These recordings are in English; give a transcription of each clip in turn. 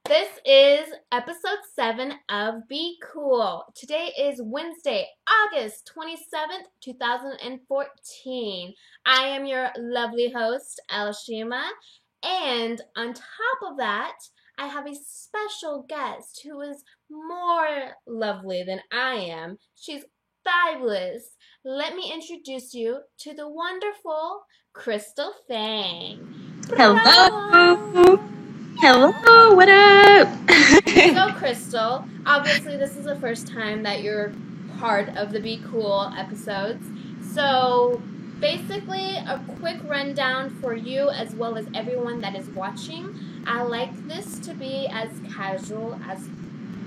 This is episode 7 of Be Cool. Today is Wednesday, August 27th, 2014. I am your lovely host, Elshima, and on top of that, I have a special guest who is more lovely than I am. She's fabulous. Let me introduce you to the wonderful Crystal Fang. Hello. Hello. What up? So, Crystal, obviously, this is the first time that you're part of the Be Cool episodes. So, basically, a quick rundown for you as well as everyone that is watching. I like this to be as casual as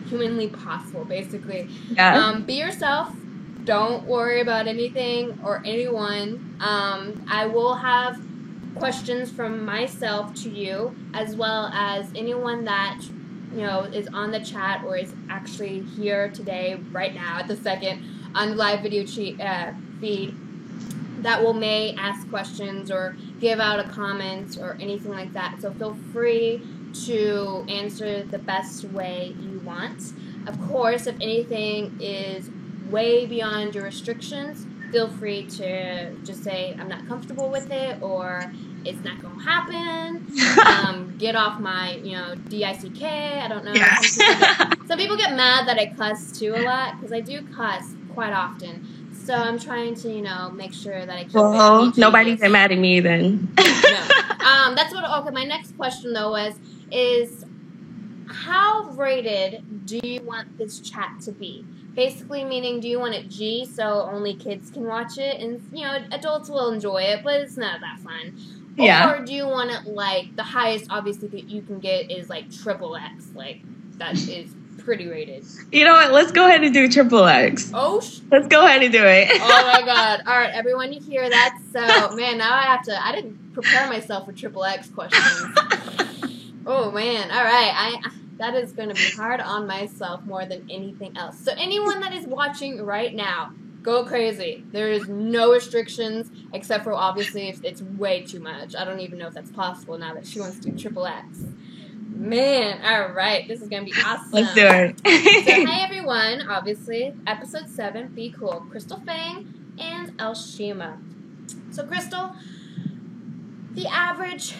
humanly possible, basically. Yeah. Be yourself. Don't worry about anything or anyone. I will have questions from myself to you, as well as anyone that is on the chat or is actually here today, right now, at the second, on the live video feed, that may ask questions or give out a comment or anything like that. So feel free to answer the best way you want. Of course, if anything is way beyond your restrictions, feel free to just say, I'm not comfortable with it, or it's not going to happen. Get off my, DICK. I don't know. Yeah. Some people get mad that I cuss too a lot, because I do cuss quite often. So I'm trying to, make sure that I keep Well, it nobody's mad at me then. No. That's what. Okay, my next question though is how rated do you want this chat to be? Basically, meaning, do you want it G so only kids can watch it, and adults will enjoy it, but it's not that fun. Yeah. Or do you want it like the highest, obviously, that you can get is like XXX, like that is pretty rated. You know what? Let's go ahead and do XXX. Oh, let's go ahead and do it. Oh my God! All right, everyone, you hear that? So, man, now I didn't prepare myself for XXX questions. Oh man! All right, that is going to be hard on myself more than anything else. So, anyone that is watching right now, go crazy. There is no restrictions except for obviously if it's way too much. I don't even know if that's possible now that she wants to do XXX. Man, all right, this is gonna be awesome. Let's do it. So, hey everyone, obviously, episode 7, Be Cool, Crystal Fang and Elshima. So, Crystal, the average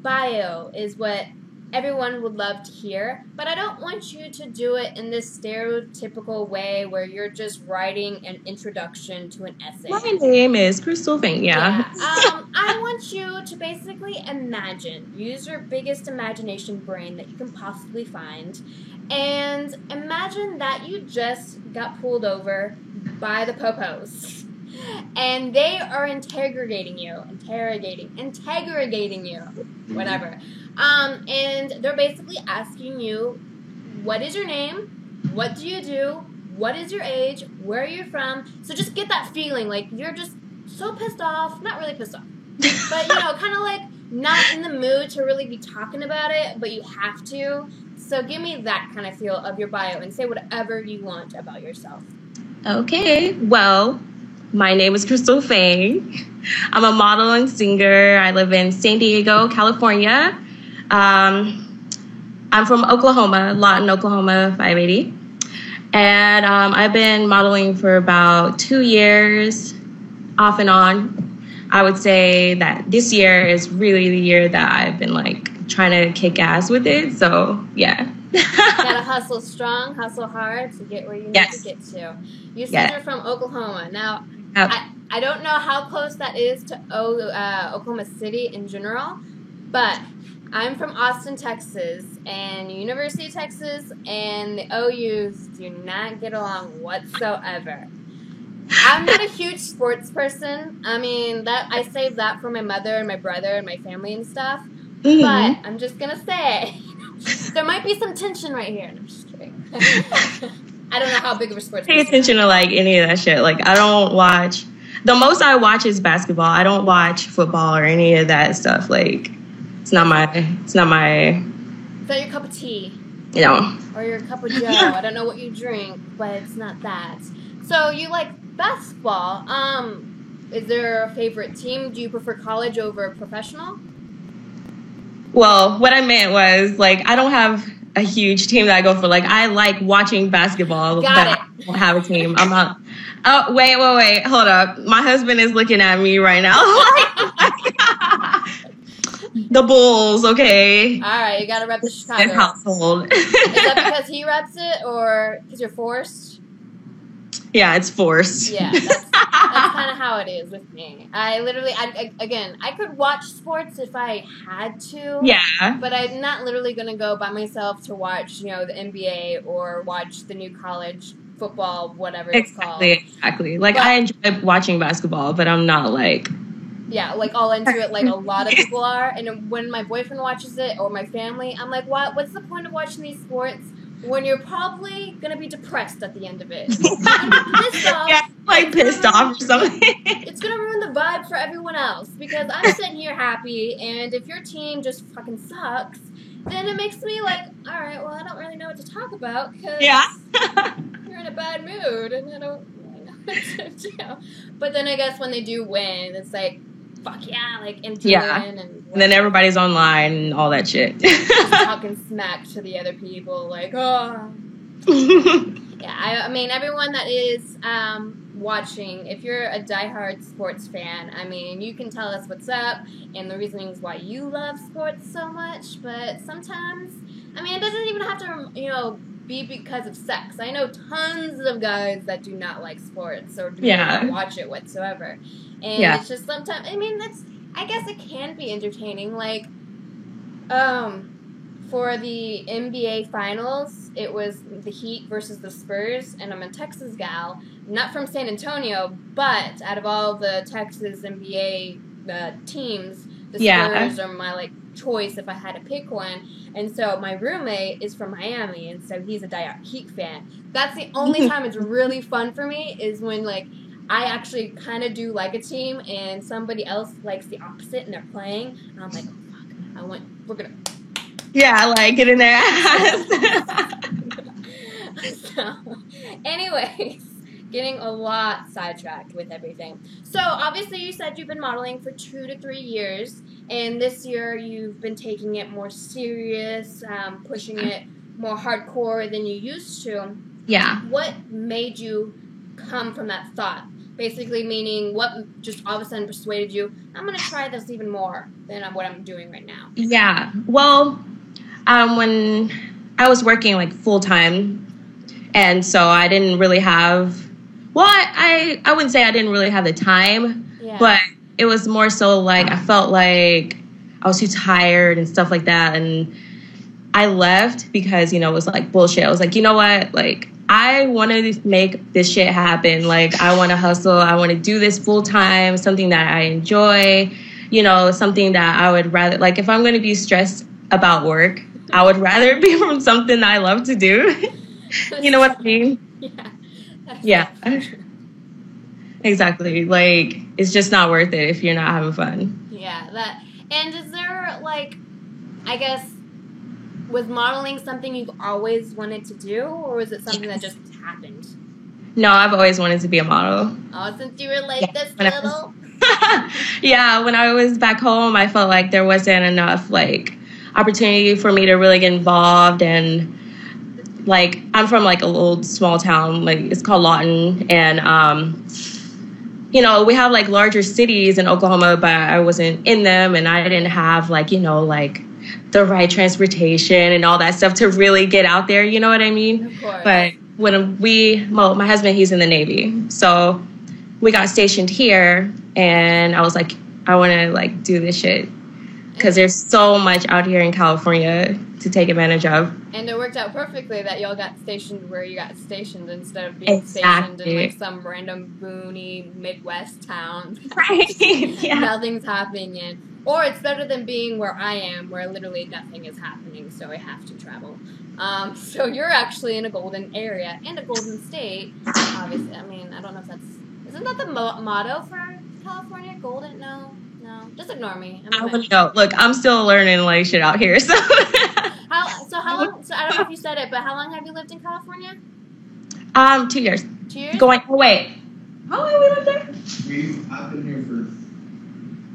bio is what everyone would love to hear, but I don't want you to do it in this stereotypical way where you're just writing an introduction to an essay. My name is Crystal Fang, yeah. I want you to basically use your biggest imagination brain that you can possibly find, and imagine that you just got pulled over by the popos. And they are interrogating you, whatever. And they're basically asking you, what is your name? What do you do? What is your age? Where are you from? So just get that feeling like you're just so pissed off, not really pissed off, but kind of like not in the mood to really be talking about it, but you have to. So give me that kind of feel of your bio and say whatever you want about yourself. Okay, well, my name is Crystal Fang. I'm a model and singer. I live in San Diego, California. I'm from Oklahoma, Lawton, Oklahoma, 580. And I've been modeling for about 2 years, off and on. I would say that this year is really the year that I've been trying to kick ass with it. So, yeah. Gotta hustle strong, hustle hard to get where you need to get to. You said you're from Oklahoma. Now, I don't know how close that is to Oklahoma City in general, but I'm from Austin, Texas, and University of Texas and the OUs do not get along whatsoever. I'm not a huge sports person. I mean, that I saved that for my mother and my brother and my family and stuff. Mm-hmm. But I'm just gonna say, there might be some tension right here. No, I'm just kidding. I don't know how big of a sports person. Pay attention to any of that shit. I don't watch. The most I watch is basketball. I don't watch football or any of that stuff. It's not my. Is that your cup of tea? Or your cup of Joe? I don't know what you drink, but it's not that. So you like basketball. Is there a favorite team? Do you prefer college over professional? Well, what I meant was I don't have a huge team that I go for. Like, I like watching basketball. Got I don't have a team. I'm not. Oh, wait. Hold up. My husband is looking at me right now. The Bulls, okay? All right, you got to rep the Chicago household. Is that because he reps it or because you're forced? Yeah, it's forced. Yeah, that's kind of how it is with me. I literally, I could watch sports if I had to. Yeah. But I'm not literally going to go by myself to watch, the NBA or watch the new college football, whatever it's called. Exactly. Like, I enjoy watching basketball, but I'm not like... Yeah, like all into it like a lot of people are. And when my boyfriend watches it or my family, I'm like, what's the point of watching these sports when you're probably going to be depressed at the end of it? You're gonna be pissed off. Yeah, like pissed off or something. It's going to ruin the vibe for everyone else because I'm sitting here happy, and if your team just fucking sucks, then it makes me like, all right, well, I don't really know what to talk about because you're in a bad mood and I don't really know what to do. But then I guess when they do win, it's like, fuck yeah, like into win. And then everybody's online and all that shit. Talking smack to the other people, like, oh. Yeah, I mean, everyone that is watching, if you're a diehard sports fan, I mean, you can tell us what's up and the reasonings why you love sports so much, but sometimes, I mean, it doesn't even have to, be because of sex. I know tons of guys that do not like sports or do not watch it whatsoever. And it's just sometimes, I mean, I guess it can be entertaining. Like, for the NBA Finals, it was the Heat versus the Spurs, and I'm a Texas gal, not from San Antonio, but out of all the Texas NBA teams, the Spurs are my, choice if I had to pick one. And so my roommate is from Miami, and so he's a diehard Heat fan. That's the only time it's really fun for me is when, I actually kind of do like a team, and somebody else likes the opposite, and they're playing, and I'm like, oh, fuck, we're gonna... Yeah, get in there. So, anyways, getting a lot sidetracked with everything. So, obviously, you said you've been modeling for 2 to 3 years, and this year you've been taking it more serious, pushing it more hardcore than you used to. Yeah. What made you come from that thought? Basically meaning what just all of a sudden persuaded you, I'm going to try this even more than what I'm doing right now. Yeah. Well, when I was working full-time, and so I didn't really have, I wouldn't say I didn't really have the time, but it was more so I felt like I was too tired and stuff like that. And I left because, it was bullshit. I was like, you know what? I want to make this shit happen. I want to hustle. I want to do this full time, something that I enjoy, something that I would rather, if I'm going to be stressed about work, I would rather be from something that I love to do. You know what I mean? Yeah. Exactly. It's just not worth it if you're not having fun. Yeah. And is there, I guess, was modeling something you've always wanted to do, or was it something that just happened? No, I've always wanted to be a model. Oh, since you were this little? Yeah, when I was back home, I felt like there wasn't enough, opportunity for me to really get involved. And, I'm from, a little small town. It's called Lawton. And, we have, larger cities in Oklahoma, but I wasn't in them. And I didn't have, the right transportation and all that stuff to really get out there, you know what I mean? Of course. But when my husband, he's in the Navy, so we got stationed here, and I was like, I want to do this shit because there's so much out here in California to take advantage of. And it worked out perfectly that y'all got stationed where you got stationed instead of being stationed in some random boony Midwest town. Right. Yeah. Nothing's happening in. Or it's better than being where I am, where literally nothing is happening, so I have to travel. So you're actually in a golden area and a golden state. Obviously, I mean, I don't know if that's... Isn't that the motto for California? Golden? No. Just ignore me. I don't know. Look, I'm still learning shit out here, so... How long... So I don't know if you said it, but how long have you lived in California? 2 years. 2 years? Wait. How long have we lived there? I've been here for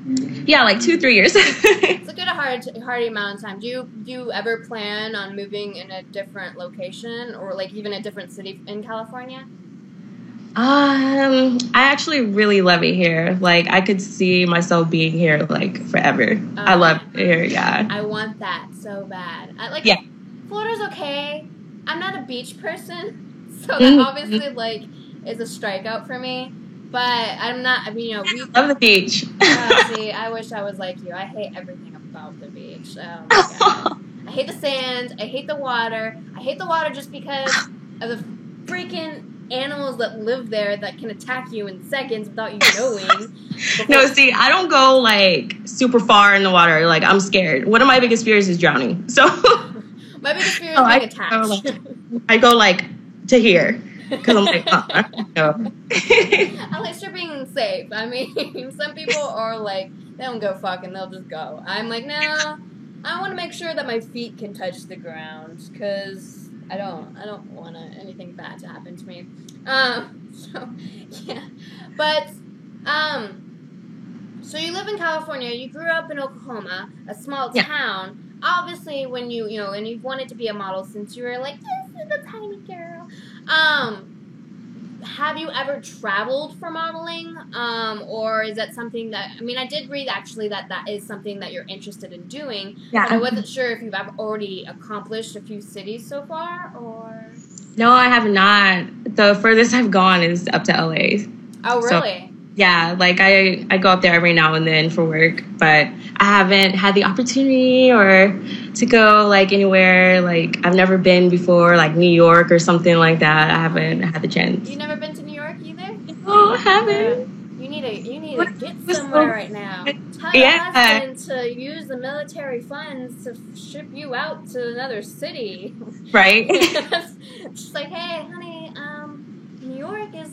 Yeah, like 2-3 years. It's a good hardy amount of time. Do you ever plan on moving in a different location or like even a different city in California? I actually really love it here. Like, I could see myself being here like forever. I love it here. Yeah. I want that so bad. Yeah. Florida's okay. I'm not a beach person, so that obviously like is a strikeout for me. But I'm not. I mean, you know, we love the beach. See, I wish I was like you. I hate everything about the beach. Oh my god. I hate the sand. I hate the water. I hate the water just because of the freaking animals that live there that can attack you in seconds without you knowing. No, see, I don't go like super far in the water. Like, I'm scared. One of my biggest fears is drowning. So my biggest fear is being attacked. I go like to here because I'm like, no. At least you're being safe. I mean, some people are like, they don't go fuck and they'll just go. I'm like, no, I want to make sure that my feet can touch the ground because I don't want anything bad to happen to me. So yeah, but so you live in California. You grew up in Oklahoma, a small town. Obviously, when and you've wanted to be a model since you were like, this is a tiny girl. Have you ever traveled for modeling, or is that something that, I mean, I did read actually that is something that you're interested in doing, but I wasn't sure if you've already accomplished a few cities so far, or? No, I have not. The furthest I've gone is up to LA. Oh, really? So, yeah, like I go up there every now and then for work, but I haven't had the opportunity or to go like anywhere. Like, I've never been before, like New York or something like that. I haven't had the chance. You never been to New York either? No, I haven't. You need to get somewhere right now. Tell your husband to use the military funds to ship you out to another city. Right. Just like, hey, honey, New York is,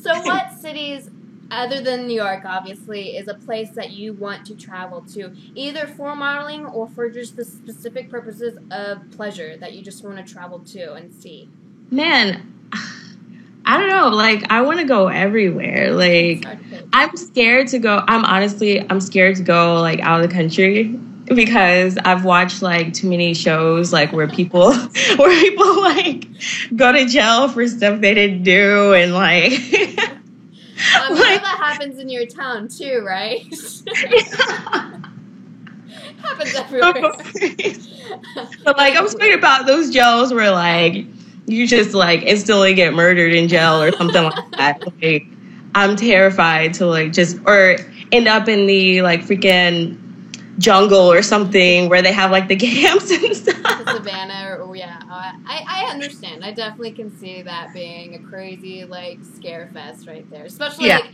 So what cities, other than New York, obviously, is a place that you want to travel to, either for modeling or for just the specific purposes of pleasure that you just want to travel to and see? Man, I don't know. Like, I want to go everywhere. Like, I'm scared to go. I'm scared to go, like, out of the country. Because I've watched like too many shows like where people like go to jail for stuff they didn't do and like I'm sure that happens in your town too, right? Happens everywhere. But like I'm scared about those jails where like you just like instantly get murdered in jail or something like that. Like, I'm terrified to like just or end up in the like freaking jungle or something where they have like the camps and stuff. The savannah, or I understand. I definitely can see that being a crazy like scare fest right there. Especially like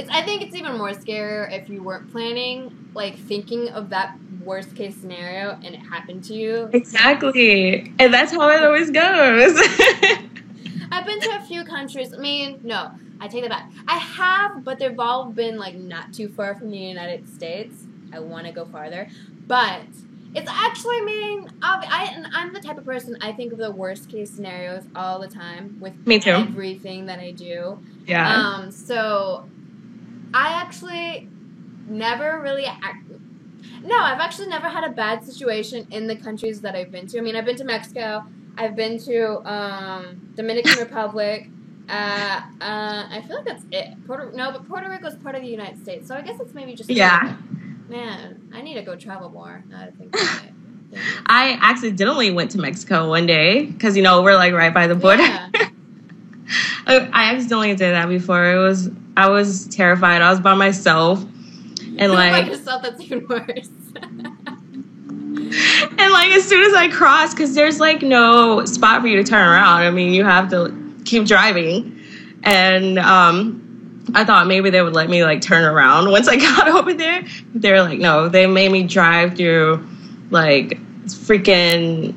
I think it's even more scary if you weren't planning, like thinking of that worst case scenario and it happened to you. Exactly, and that's how it always goes. I've been to a few countries. I mean, no, I take that back. I have, but they've all been like not too far from the United States. I want to go farther, but it's actually, I mean, I'm the type of person, I think of the worst case scenarios all the time with everything that I do. Yeah. So I actually never really, I've actually never had a bad situation in the countries that I've been to. I mean, I've been to Mexico, I've been to Dominican Republic. I feel like that's it. But Puerto Rico is part of the United States, so I guess it's maybe just Man, I need to go travel more. Now that I think about it. I accidentally went to Mexico one day because we're like right by the border. Yeah. I accidentally did that before. I was terrified. I was by myself, and by yourself, that's even worse. And like as soon as I crossed, because there's like no spot for you to turn around. I mean, you have to keep driving, and I thought maybe they would let me like turn around once I got over there. They're like, no, they made me drive through like freaking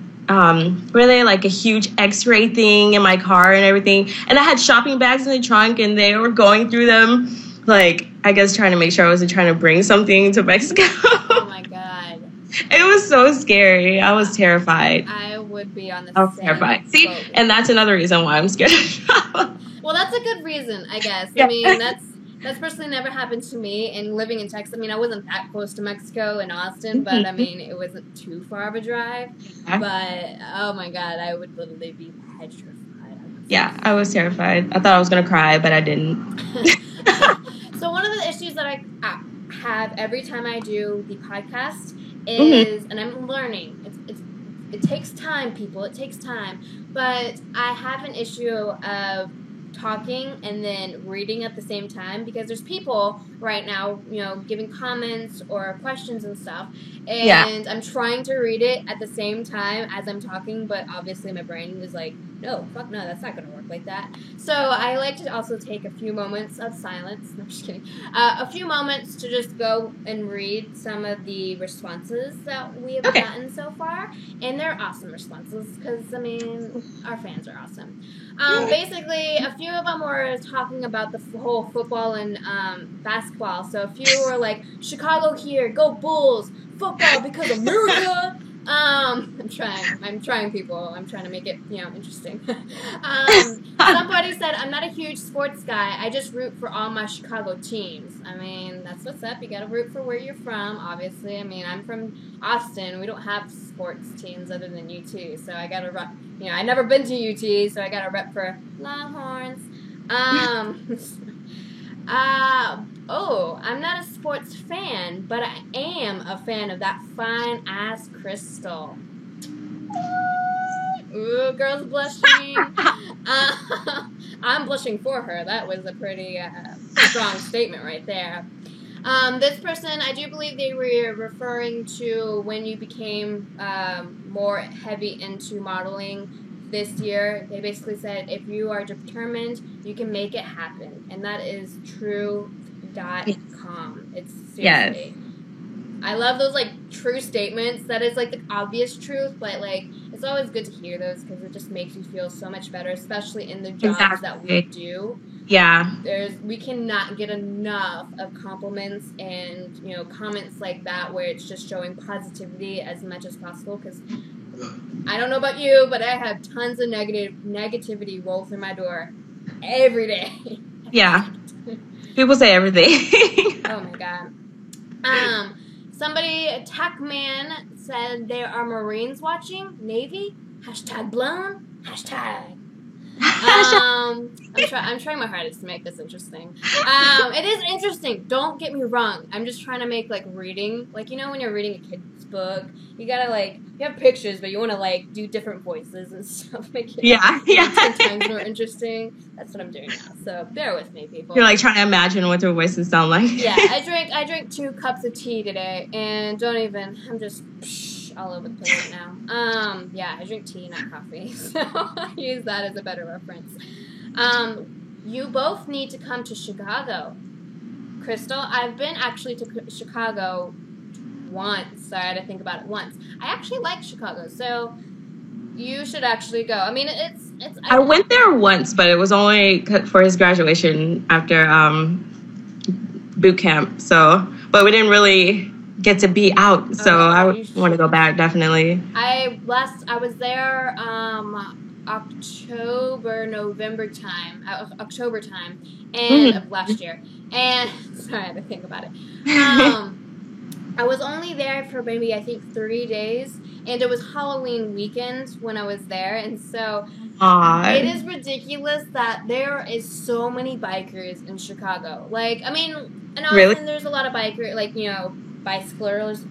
really like a huge X-ray thing in my car and everything. And I had shopping bags in the trunk and they were going through them, like I guess trying to make sure I wasn't trying to bring something to Mexico. Oh my God. It was so scary. I was terrified. I would be on the I was terrified. See, and that's another reason why I'm scared of travel. Well, that's a good reason, I guess. Yeah. I mean, that's personally never happened to me. And living in Texas, I mean, I wasn't that close to Mexico in Austin, but I mean, it wasn't too far of a drive. Yeah. But oh my god, I would literally be petrified. Yeah, I was terrified. I thought I was going to cry, but I didn't. So one of the issues that I have every time I do the podcast is, and I'm learning, it takes time, people, it takes time, but I have an issue of talking and then reading at the same time, because there's people right now, you know, giving comments or questions and stuff, and I'm trying to read it at the same time as I'm talking, but obviously my brain is like, no, fuck no, that's not going to work like that. So I like to also take a few moments of silence, no, I'm just kidding, a few moments to just go and read some of the responses that we have gotten so far, and they're awesome responses, because, I mean, our fans are awesome. Basically, a few of them were talking about the whole football and basketball. So a few were like, Chicago here, go Bulls, football because America. I'm trying, people. I'm trying to make it, you know, interesting. Somebody said, I'm not a huge sports guy. I just root for all my Chicago teams. I mean, that's what's up. You gotta root for where you're from, obviously. I mean, I'm from Austin. We don't have sports teams other than UT, so I gotta rep. You know, I never been to UT, so I gotta rep for Longhorns. I'm not a sports fan, but I am a fan of that fine-ass Crystal. Ooh, girls blushing. I'm blushing for her. That was a pretty strong statement right there. This person, I do believe they were referring to when you became more heavy into modeling this year. They basically said, if you are determined, you can make it happen. And that is true.com. It's seriously. Yes. I love those, like, true statements. That is, like, the obvious truth, but, like, it's always good to hear those because it just makes you feel so much better, especially in the jobs that we do. Yeah. We cannot get enough of compliments and, you know, comments like that where it's just showing positivity as much as possible, because I don't know about you, but I have tons of negativity roll through my door every day. Yeah. People say everything. Oh my god. Somebody, TechMan, said there are Marines watching. Navy? #blown. I'm trying my hardest to make this interesting. It is interesting. Don't get me wrong. I'm just trying to make, like, reading, like, you know, when you're reading a kid's book, you gotta, like, you have pictures, but you want to, like, do different voices and stuff. Make it 10 times more interesting. That's what I'm doing now. So bear with me, people. You're, like, trying to imagine what their voices sound like. Yeah, I drank 2 cups of tea today, and I'm just all over the place right now. Yeah, I drink tea, not coffee, so I use that as a better reference. You both need to come to Chicago. Crystal, I've been actually to Chicago once. Sorry, I had to think about it once. I actually like Chicago, so you should actually go. I mean, I went there once, but it was only for his graduation after boot camp. So, but we didn't really get to be out, so I would want to go back, definitely. I was there October time, and of last year. And sorry, I had to think about it. I was only there for maybe, I think, 3 days, and it was Halloween weekend when I was there, and so it is ridiculous that there is so many bikers in Chicago. Like, I mean, in Austin, there's a lot of bikers, like, you know, bicyclists.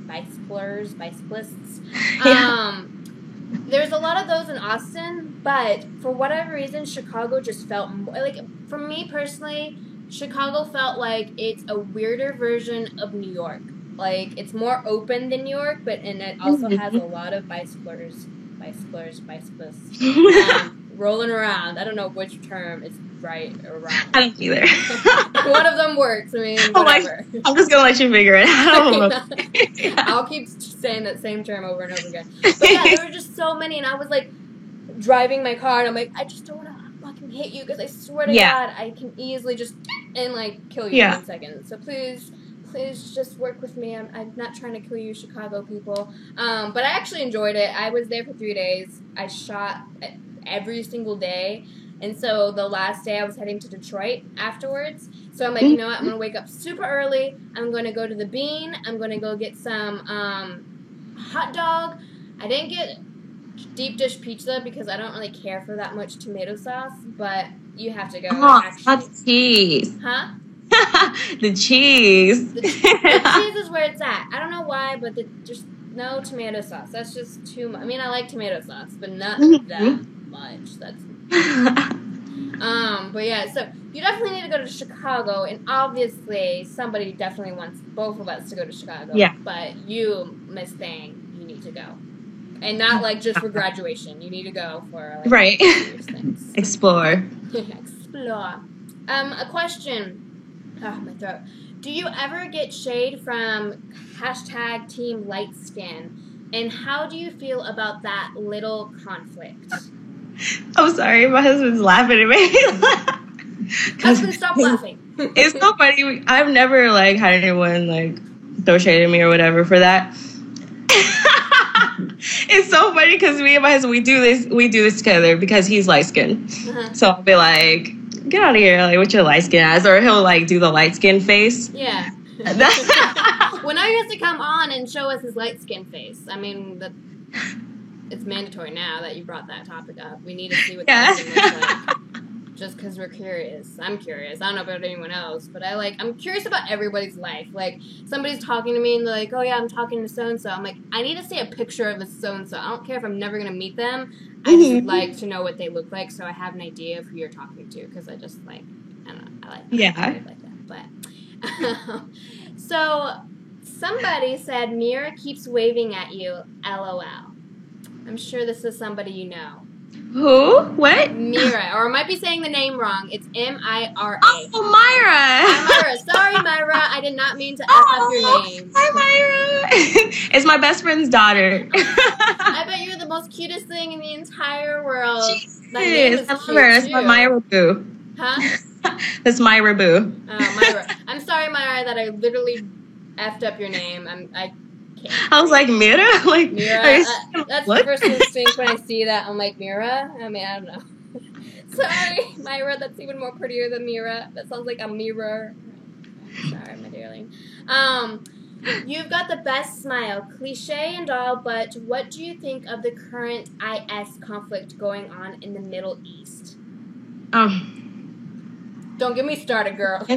There's a lot of those in Austin, but for whatever reason, Chicago just felt like, for me personally, Chicago felt like it's a weirder version of New York. Like, it's more open than New York, and it also has a lot of bicyclists rolling around. I don't know which term is right or wrong. I don't either. One of them works. I mean, whatever. I'm just going to let you figure it out. I don't know. I'll keep saying that same term over and over again. But yeah, there were just so many, and I was, like, driving my car, and I'm like, I just don't want to fucking hit you, because I swear to God, I can easily just, and, like, kill you in 1 second. So please just work with me. I'm not trying to kill you, Chicago people. But I actually enjoyed it. I was there for 3 days. I shot every single day. And so the last day I was heading to Detroit afterwards. So I'm like, you know what? I'm going to wake up super early. I'm going to go to the Bean. I'm going to go get some hot dog. I didn't get deep dish pizza because I don't really care for that much tomato sauce, but you have to go. Oh, actually. that's cheese. Huh? The cheese. The cheese is where it's at. I don't know why, but just no tomato sauce. That's just too much. I mean, I like tomato sauce, but not that much. That's but yeah, so you definitely need to go to Chicago, and obviously somebody definitely wants both of us to go to Chicago. Yeah. But you, Miss Thing, you need to go. And not like just for graduation. You need to go for like right. serious things. Explore. Explore. A question. Oh, my throat. Do you ever get shade from hashtag Team Lightskin? And how do you feel about that little conflict? I'm sorry, my husband's laughing at me. Husband, stop laughing. It's so funny. I've never like had anyone like throw shade at me or whatever for that. It's so funny because me and my husband we do this together because he's light skinned. So I'll be like, get out of here, like with your light skin ass, or he'll like do the light skin face. Yeah. Well, now he has to come on and show us his light skin face. I mean, it's mandatory now that you brought that topic up. We need to see what that looks like. Just because we're curious. I'm curious. I don't know about anyone else, but I'm curious about everybody's life. Like, somebody's talking to me and they're like, oh yeah, I'm talking to so-and-so. I'm like, I need to see a picture of this so-and-so. I don't care if I'm never going to meet them. I just would like to know what they look like so I have an idea of who you're talking to. Because I just I don't know. I like that. Yeah. I like that. But, so, somebody said, Mira keeps waving at you, LOL. I'm sure this is somebody you know. Who? What? Mira. Or I might be saying the name wrong. It's M-I-R-A. Oh, Myra. Hi, Myra. Sorry, Myra. I did not mean to F up your name. Hi, Myra. It's my best friend's daughter. I bet you're the most cutest thing in the entire world. That name is I love her. That's my Myra Boo. Huh? That's Myra Boo. Oh, Myra. I'm sorry, Myra, that I literally effed up your name. I was like, Mira? Like, Mira? That's the first instinct when I see that. I'm like, Mira? I mean, I don't know. Sorry, Myra. That's even more prettier than Mira. That sounds like a mirror. Sorry, my darling. You've got the best smile. Cliche and all, but what do you think of the current IS conflict going on in the Middle East? Don't get me started, girl.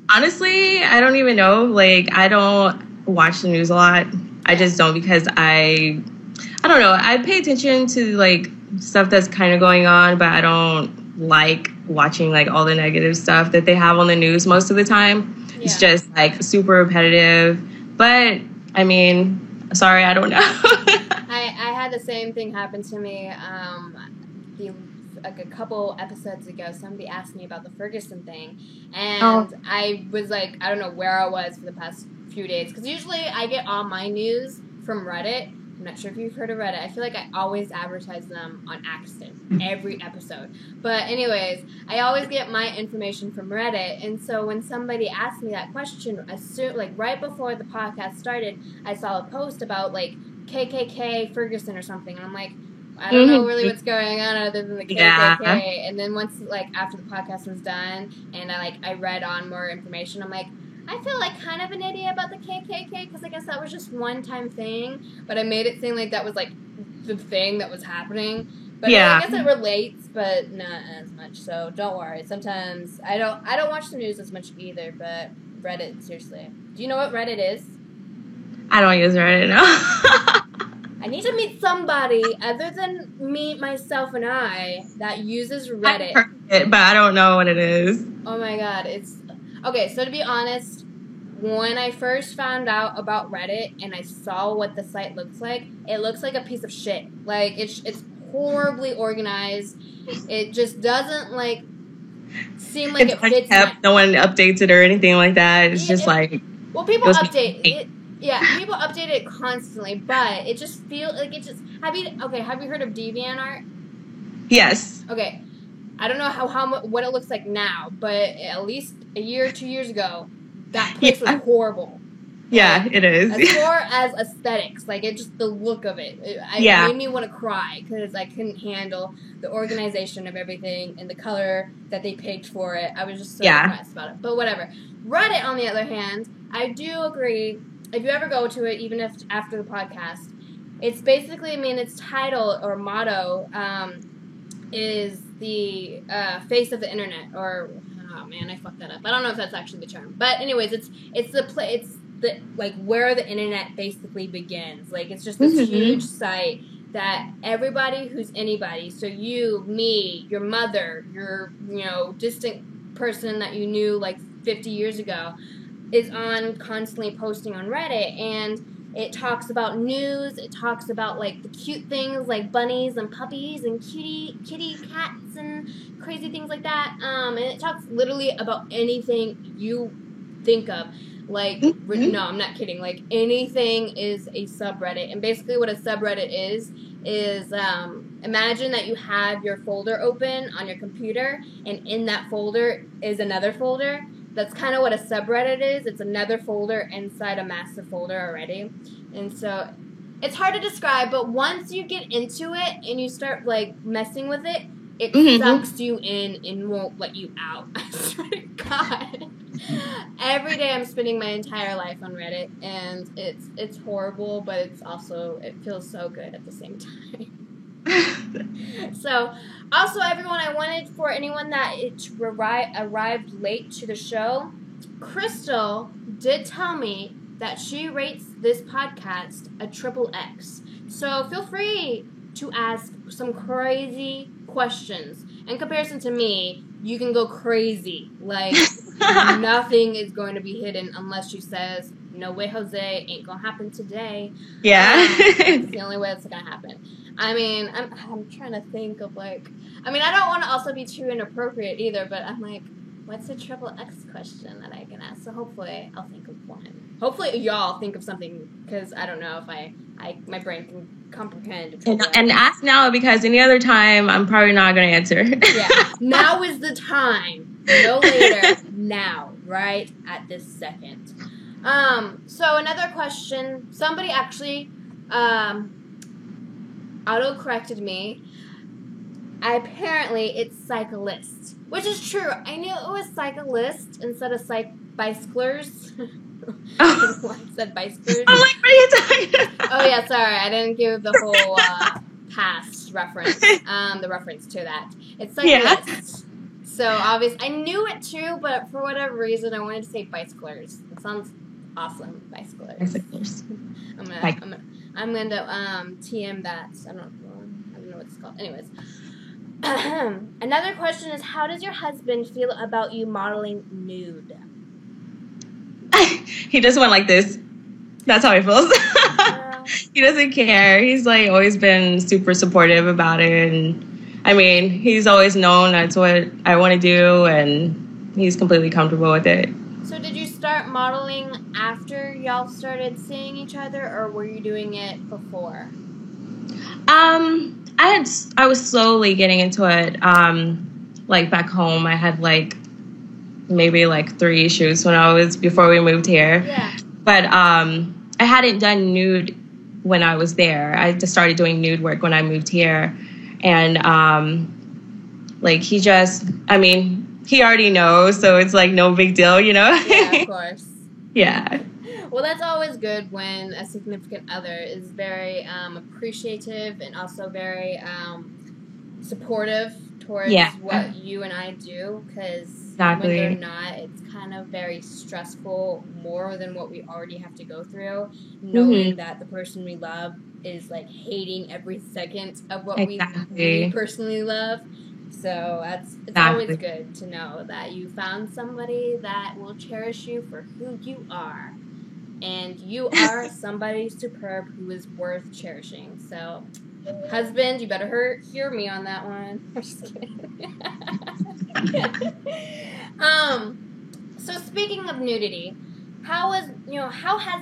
Honestly, I don't even know. Like, I don't watch the news a lot. I just don't because I don't know. I pay attention to like stuff that's kind of going on, but I don't like watching like all the negative stuff that they have on the news most of the time. Yeah. It's just like super repetitive. But I mean, sorry, I don't know. I had the same thing happen to me. Like a couple episodes ago, somebody asked me about the Ferguson thing, and I was like, I don't know where I was for the past few days, because usually I get all my news from Reddit. I'm not sure if you've heard of Reddit. I feel like I always advertise them on accident every episode. But anyways, I always get my information from Reddit, and so when somebody asked me that question, like right before the podcast started, I saw a post about like KKK Ferguson or something, and I'm like, I don't know really what's going on other than the KKK. Yeah. And then once, like, after the podcast was done and I read on more information, I'm like, I feel like kind of an idiot about the KKK because I guess that was just one-time thing. But I made it seem like that was, like, the thing that was happening. But yeah. I guess it relates, but not as much. So don't worry. Sometimes I don't watch the news as much either, but Reddit, seriously. Do you know what Reddit is? I don't use Reddit, no. I need to meet somebody other than me, myself, and I that uses Reddit. I've heard it, but I don't know what it is. Oh my god, it's... Okay, so to be honest, when I first found out about Reddit and I saw what the site looks like, it looks like a piece of shit. Like, it's horribly organized. It just doesn't, like, seem like it fits... No one updates it or anything like that. It's just like... Well, people update it. Yeah, people update it constantly, but it just feels like it just... Have you heard of DeviantArt? Yes. Okay. I don't know what it looks like now, but at least a year or 2 years ago, that place was horrible. Yeah, it is. As far as aesthetics, like it just the look of it, it made me want to cry because I couldn't handle the organization of everything and the color that they picked for it. I was just so depressed about it. But whatever. Reddit, on the other hand, I do agree. If you ever go to it, even if after the podcast, it's basically, I mean, its title or motto is the face of the internet, or oh man, I fucked that up. I don't know if that's actually the term, but anyways, it's the like where the internet basically begins. Like it's just this huge site that everybody who's anybody, so you, me, your mother, your distant person that you knew like 50 years ago, is on constantly posting on Reddit, and it talks about news. It talks about like the cute things like bunnies and puppies and kitty cats and crazy things like that. And it talks literally about anything you think of. Like, no, I'm not kidding. Like, anything is a subreddit. And basically what a subreddit is imagine that you have your folder open on your computer, and in that folder is another folder. That's kind of what a subreddit is. It's another folder inside a massive folder already. And so it's hard to describe, but once you get into it and you start, like, messing with it, it sucks you in and won't let you out. I swear to God. Every day I'm spending my entire life on Reddit, and it's horrible, but it's also, it feels so good at the same time. So, also, everyone, I wanted for anyone that arrived late to the show, Crystal did tell me that she rates this podcast a XXX. So, feel free to ask some crazy questions. In comparison to me, you can go crazy. Like, nothing is going to be hidden unless she says, no way, Jose, ain't gonna happen today. Yeah. It's the only way it's gonna happen. I mean, I'm trying to think of, like, I mean, I don't want to also be too inappropriate either, but I'm like, what's a XXX question that I can ask? So hopefully I'll think of one. Hopefully y'all think of something, because I don't know if my brain can comprehend. And ask now, because any other time I'm probably not going to answer. Yeah, now is the time. No later, now, right at this second. So another question, somebody actually auto-corrected me. Apparently, it's cyclist, which is true. I knew it was cyclist instead of bicyclers. I said bicyclers. I'm like, what are you talking about? Oh, yeah, sorry. I didn't give the whole past reference, the reference to that. It's cyclist. Yeah. So, obviously, I knew it too, but for whatever reason, I wanted to say bicyclers. It sounds awesome, bicyclers. Bicyclers. I'm gonna TM that. I don't know what it's called. Anyways. Another question is, how does your husband feel about you modeling nude? He just went like this. That's how he feels. He doesn't care. He's like always been super supportive about it, and I mean, he's always known that's what I want to do, and he's completely comfortable with it. So did you start modeling after y'all started seeing each other, or were you doing it before? I was slowly getting into it. Like back home, I had like maybe like 3 shoots before we moved here. Yeah. But I hadn't done nude when I was there. I just started doing nude work when I moved here, and like he already knows, so it's like no big deal, you know? Yeah, of course. Yeah. Well, that's always good when a significant other is very appreciative and also very supportive towards what you and I do, because when they're not, it's kind of very stressful, more than what we already have to go through, knowing that the person we love is like hating every second of what we personally love. So it's always good to know that you found somebody that will cherish you for who you are. And you are somebody superb who is worth cherishing. So, husband, you better hear me on that one. I'm just kidding. So speaking of nudity, how has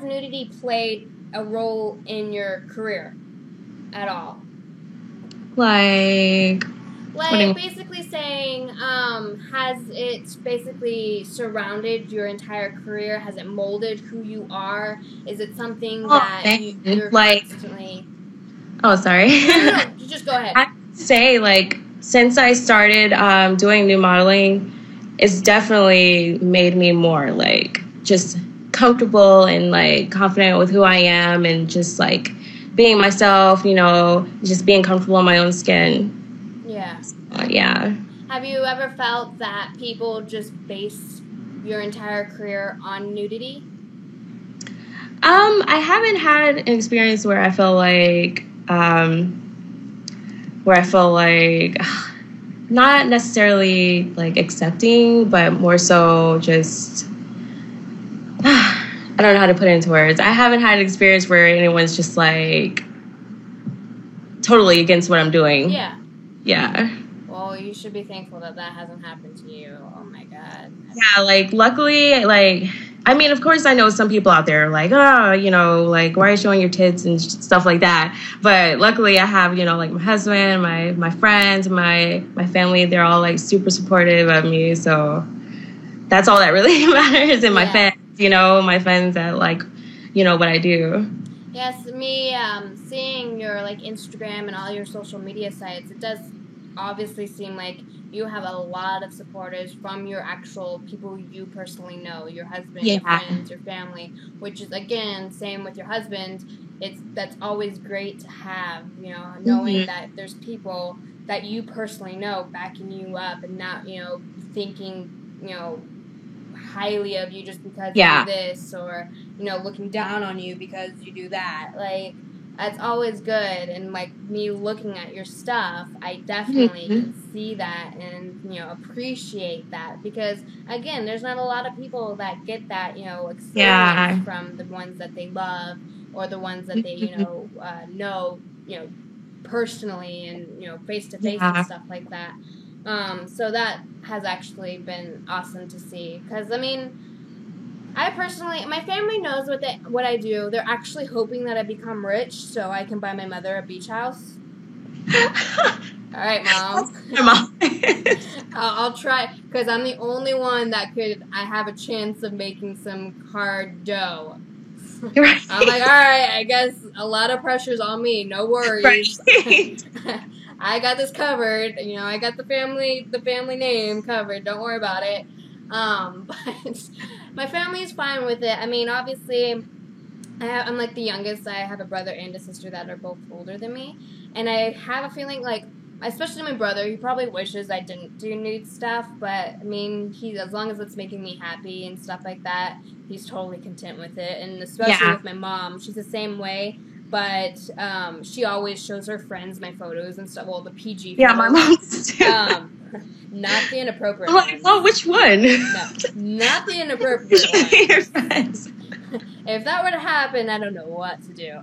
nudity played a role in your career at all? Like, Like, basically saying, has it basically surrounded your entire career? Has it molded who you are? Is it something that you're like, constantly... Oh, sorry. No, just go ahead. I say, like, since I started doing new modeling, it's definitely made me more, like, just comfortable and, like, confident with who I am and just, like, being myself, you know, just being comfortable in my own skin. Yeah. Yeah. Have you ever felt that people just base your entire career on nudity? I haven't had an experience where I feel like, not necessarily like accepting, but more so just, I don't know how to put it into words. I haven't had an experience where anyone's just like totally against what I'm doing. Yeah. Yeah. Well, you should be thankful that that hasn't happened to you. Oh my God. Yeah, like luckily, like, I mean, of course I know some people out there like, oh, you know, like, why are you showing your tits and stuff like that? But luckily I have, you know, like my husband, my friends, my family, they're all like super supportive of me. So that's all that really matters. And my fans, you know, my fans that like, you know, what I do. Yes, me seeing your like Instagram and all your social media sites, it does obviously seem like you have a lot of supporters from your actual people you personally know, your husband, your friends, your family, which is, again, same with your husband. That's always great to have, you know, knowing that there's people that you personally know backing you up and not, you know, thinking, you know, highly of you just because you do this, or, you know, looking down on you because you do that. Like, that's always good. And like me looking at your stuff, I definitely can see that and, you know, appreciate that, because again, there's not a lot of people that get that, you know, experience from the ones that they love or the ones that they, you know, you know, personally and, you know, face to face and stuff like that. So that has actually been awesome to see, because I mean, I personally, my family knows what I do. They're actually hoping that I become rich so I can buy my mother a beach house. All right, Mom. I'll try, because I'm the only one that I have a chance of making some hard dough. Right. I'm like, all right, I guess a lot of pressure's on me. No worries. Right. I got this covered. You know, I got the family name covered. Don't worry about it. But my family's fine with it. I mean, obviously, I'm like the youngest. I have a brother and a sister that are both older than me. And I have a feeling like, especially my brother, he probably wishes I didn't do nude stuff. But, I mean, as long as it's making me happy and stuff like that, he's totally content with it. And especially with my mom, she's the same way. But she always shows her friends my photos and stuff. Well, the PG photos. Yeah, my mom's too. Not the inappropriate ones. Oh, which one? No, not the inappropriate ones. If that were to happen, I don't know what to do.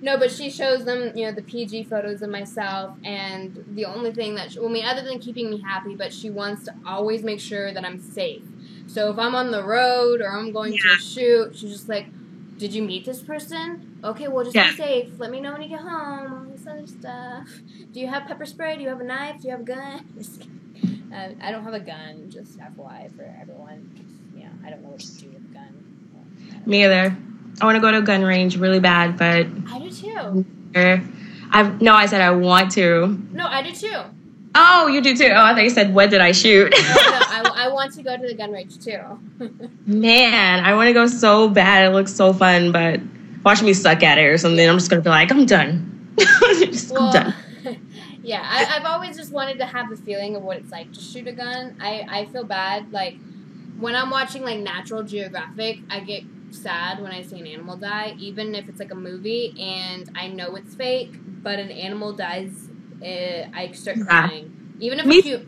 No, but she shows them, you know, the PG photos of myself, and the only thing that, other than keeping me happy, but she wants to always make sure that I'm safe. So if I'm on the road or I'm going to a shoot, she's just like, did you meet this person? Okay, well, just be safe. Let me know when you get home. All this other stuff. Do you have pepper spray? Do you have a knife? Do you have a gun? I don't have a gun. Just FYI for everyone. Yeah, I don't know what to do with a gun. Me either. I want to go to a gun range really bad, but I do too. I said I want to. No, I do too. Oh, you do too. Oh, I thought you said, what did I shoot? No, I want to go to the gun range too. Man, I want to go so bad. It looks so fun, but watch me suck at it or something. I'm just going to be like, I'm done. I'm done. Yeah, I've always just wanted to have the feeling of what it's like to shoot a gun. I feel bad. Like, when I'm watching, like, Natural Geographic, I get sad when I see an animal die, even if it's, like, a movie, and I know it's fake, but an animal dies, I start crying. Even if it's cute.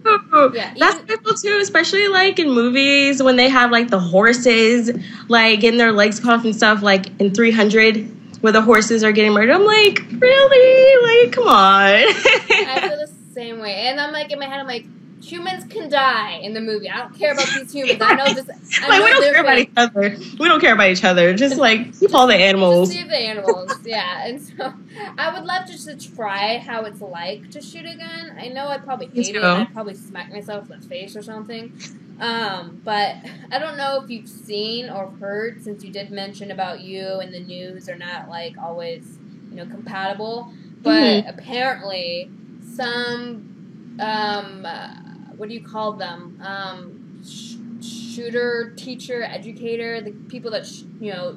Yeah, that's people too, especially like in movies when they have like the horses like getting their legs cut off and stuff, like in 300 where the horses are getting murdered. I'm like, really? Like, come on. I feel the same way. And I'm like, in my head, I'm like, humans can die in the movie. I don't care about these humans. I know this. Like, we don't care about each other. We don't care about each other. Just like keep all the animals. Just save the animals, yeah. And so I would love just to try how it's like to shoot a gun. I know I'd probably hate it. I'd probably smack myself in the face or something. But I don't know if you've seen or heard, since you did mention about you and the news are not like always, compatible. But apparently some what do you call them? Shooter, teacher, educator, the people that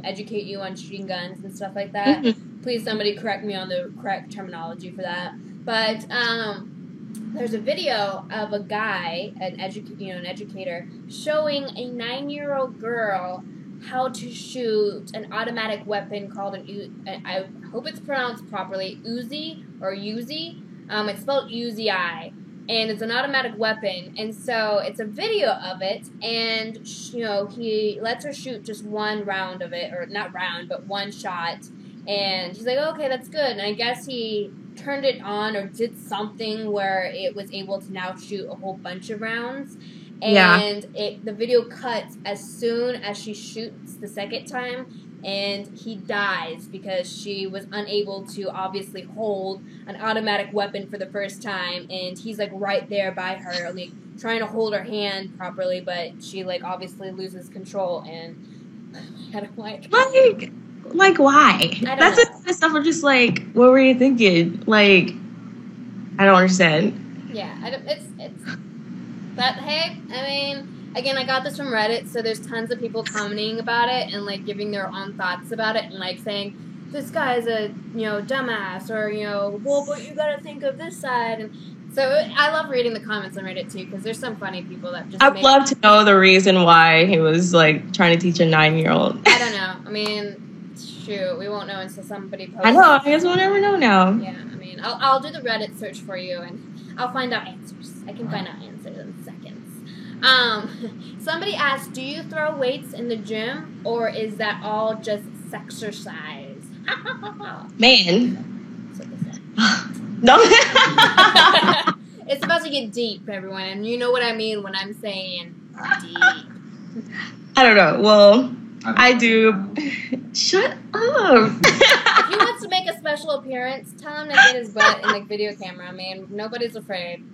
educate you on shooting guns and stuff like that. Please, somebody correct me on the correct terminology for that. But there's a video of a guy, an educator, showing a 9-year-old girl how to shoot an automatic weapon called I hope it's pronounced properly, Uzi or Uzi. It's spelled Uzi. And it's an automatic weapon, and so it's a video of it, and, he lets her shoot just one round of it, or not round, but one shot, and he's like, okay, that's good, and I guess he turned it on or did something where it was able to now shoot a whole bunch of rounds, and the video cuts as soon as she shoots the second time, and he dies because she was unable to obviously hold an automatic weapon for the first time, and he's like right there by her, like trying to hold her hand properly, but she like obviously loses control, and I don't like why? That's the kind of stuff I'm just like, what were you thinking? Like, I don't understand. Yeah, it's but hey, I mean, again, I got this from Reddit, so there's tons of people commenting about it and, like, giving their own thoughts about it and, like, saying, this guy's a, dumbass, or, well, but you gotta think of this side. And so I love reading the comments on Reddit, too, because there's some funny people that just I'd love to know the reason why he was, like, trying to teach a 9-year-old. I don't know. I mean, shoot, we won't know until somebody posts. I know. I guess we'll never know now. Yeah, I mean, I'll do the Reddit search for you, and I'll find out answers. I can find out answers in seconds. Somebody asked, do you throw weights in the gym, or is that all just sexercise? Man. No. It's about to get deep, everyone, and you know what I mean when I'm saying deep. I don't know. Well, I do. Shut up. If he wants to make a special appearance, tell him to get his butt in the video camera. I mean, nobody's afraid.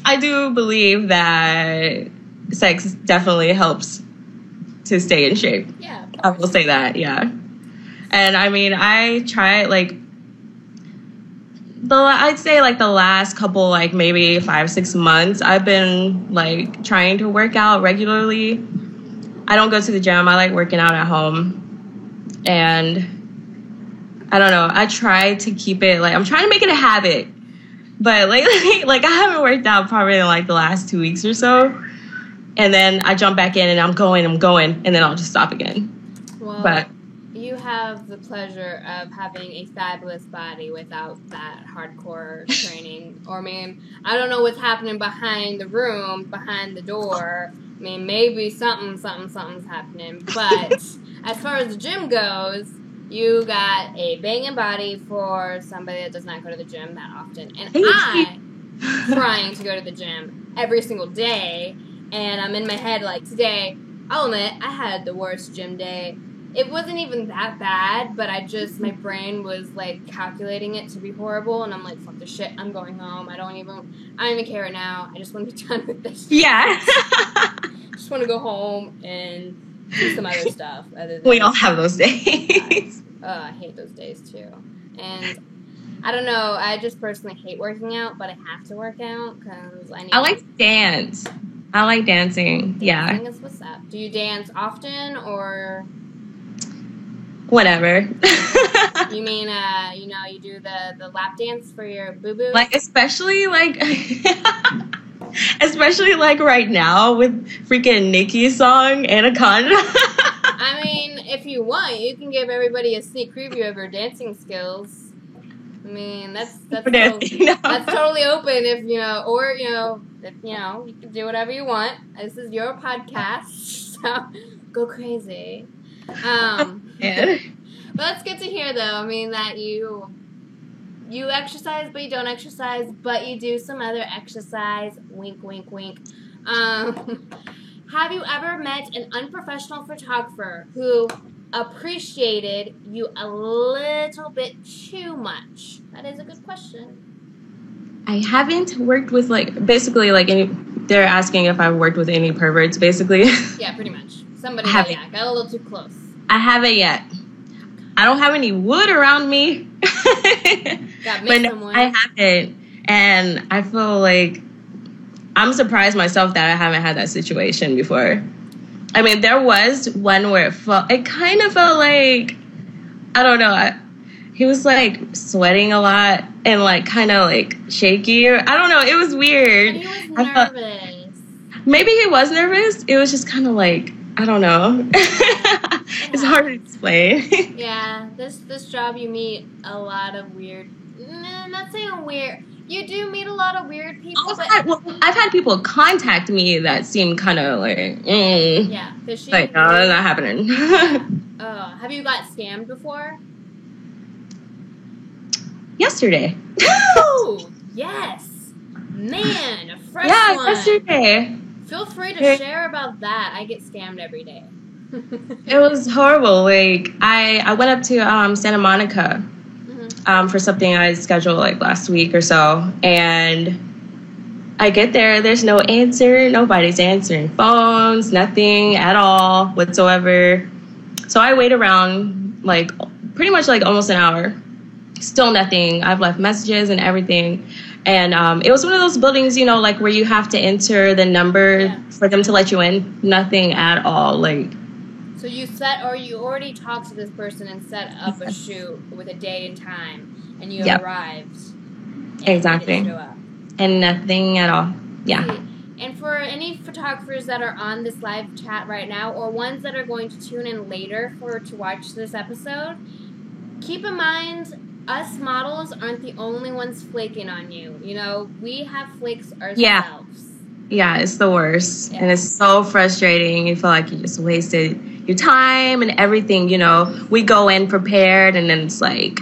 I do believe that sex definitely helps to stay in shape. Yeah. I will say that, yeah. And I mean, I try, like, I'd say, like, the last couple, like, maybe 5-6 months, I've been, like, trying to work out regularly. I don't go to the gym. I like working out at home. And I don't know. I try to keep it, like, I'm trying to make it a habit. But lately, like, I haven't worked out probably in, like, the last 2 weeks or so. And then I jump back in and I'm going, and then I'll just stop again. Well, but you have the pleasure of having a fabulous body without that hardcore training. Or, I mean, I don't know what's happening behind the room, behind the door. I mean, maybe something's happening. But as far as the gym goes, you got a banging body for somebody that does not go to the gym that often. And I'm trying to go to the gym every single day. And I'm in my head, like, today, I'll admit, I had the worst gym day. It wasn't even that bad, but my brain was, like, calculating it to be horrible. And I'm like, fuck this shit, I'm going home. I don't even care right now. I just want to be done with this. Yeah. Just want to go home and do some other stuff. We all have those days. I hate those days, too. And I don't know. I just personally hate working out, but I have to work out because I like to dance. I like dancing. Yeah. Dancing is what's up. Do you dance often or? Whatever. You mean, you do the lap dance for your boo-boo? Like, especially right now with freaking Nicki's song, Anaconda. I mean, if you want, you can give everybody a sneak preview of your dancing skills. I mean, that's totally open if, you can do whatever you want. This is your podcast, so go crazy. Yeah. But it's good to hear, though. I mean, that you You exercise, but you don't exercise, but you do some other exercise. Wink, wink, wink. Have you ever met an unprofessional photographer who appreciated you a little bit too much? That is a good question. I haven't worked with, basically, they're asking if I've worked with any perverts, basically. Yeah, pretty much. Somebody got a little too close. I haven't yet. I don't have any wood around me. But no, I haven't. And I feel like I'm surprised myself that I haven't had that situation before. I mean, there was one where it kind of felt like, I don't know, he was like sweating a lot and like kind of like shaky. I don't know. It was weird. And he was nervous. Maybe he was nervous. It was just kind of like, I don't know. It's hard to explain. Yeah, this job you meet a lot of weird. Not saying weird. You do meet a lot of weird people. I've had people contact me that seem kind of like, yeah, fishy. Like, no, that's not happening. Have you got scammed before? Yesterday. Oh, yes. Man, a fresh one. Yesterday. Feel free to share about that. I get scammed every day. It was horrible. Like, I went up to Santa Monica for something I scheduled like last week or so, and I get there, there's no answer. Nobody's answering phones, nothing at all whatsoever. So I wait around like pretty much like almost an hour. Still nothing. I've left messages and everything. And it was one of those buildings, you know, like where you have to enter the number for them to let you in. Nothing at all. Like, so you already talked to this person and set up a shoot with a day and time, and you arrived. Exactly. And nothing at all. Yeah. And for any photographers that are on this live chat right now, or ones that are going to tune in later to watch this episode, keep in mind, us models aren't the only ones flaking on you. You know, we have flakes ourselves. Yeah, it's the worst. Yeah. And it's so frustrating. You feel like you just wasted your time and everything, you know. We go in prepared and then it's like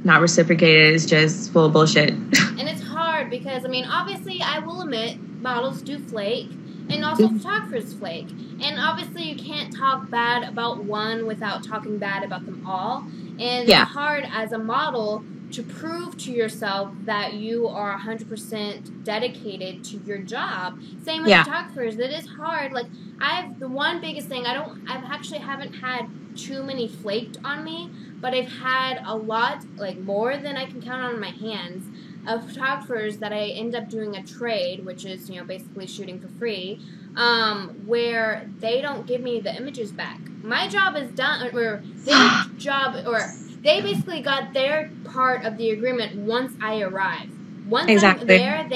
not reciprocated. It's just full of bullshit. And it's hard because, I mean, obviously I will admit models do flake and also photographers flake. And obviously you can't talk bad about one without talking bad about them all. And it's hard as a model to prove to yourself that you are 100% dedicated to your job. Same with photographers. It is hard. Like, the one biggest thing, haven't had too many flaked on me, but I've had a lot, like more than I can count on my hands, of photographers that I end up doing a trade, which is, you know, basically shooting for free, where they don't give me the images back. My job is done, or they basically got their part of the agreement once I arrive. Once I'm there,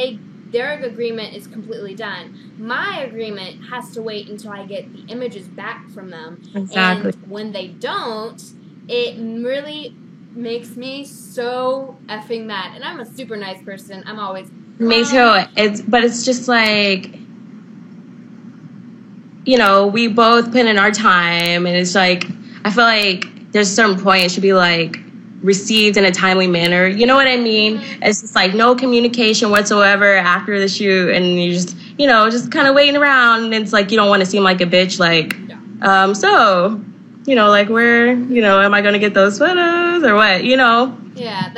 their agreement is completely done. My agreement has to wait until I get the images back from them. Exactly. And when they don't, it really makes me so effing mad. And I'm a super nice person. I'm always... Me too. It's just like, you know, we both put in our time, and it's like, I feel like there's a certain point it should be like received in a timely manner. You know what I mean? It's just like no communication whatsoever after the shoot, and you just, you know, just kind of waiting around, and it's like you don't want to seem like a bitch, like, so, you know, like, where, you know, am I going to get those photos or what, you know? Yeah,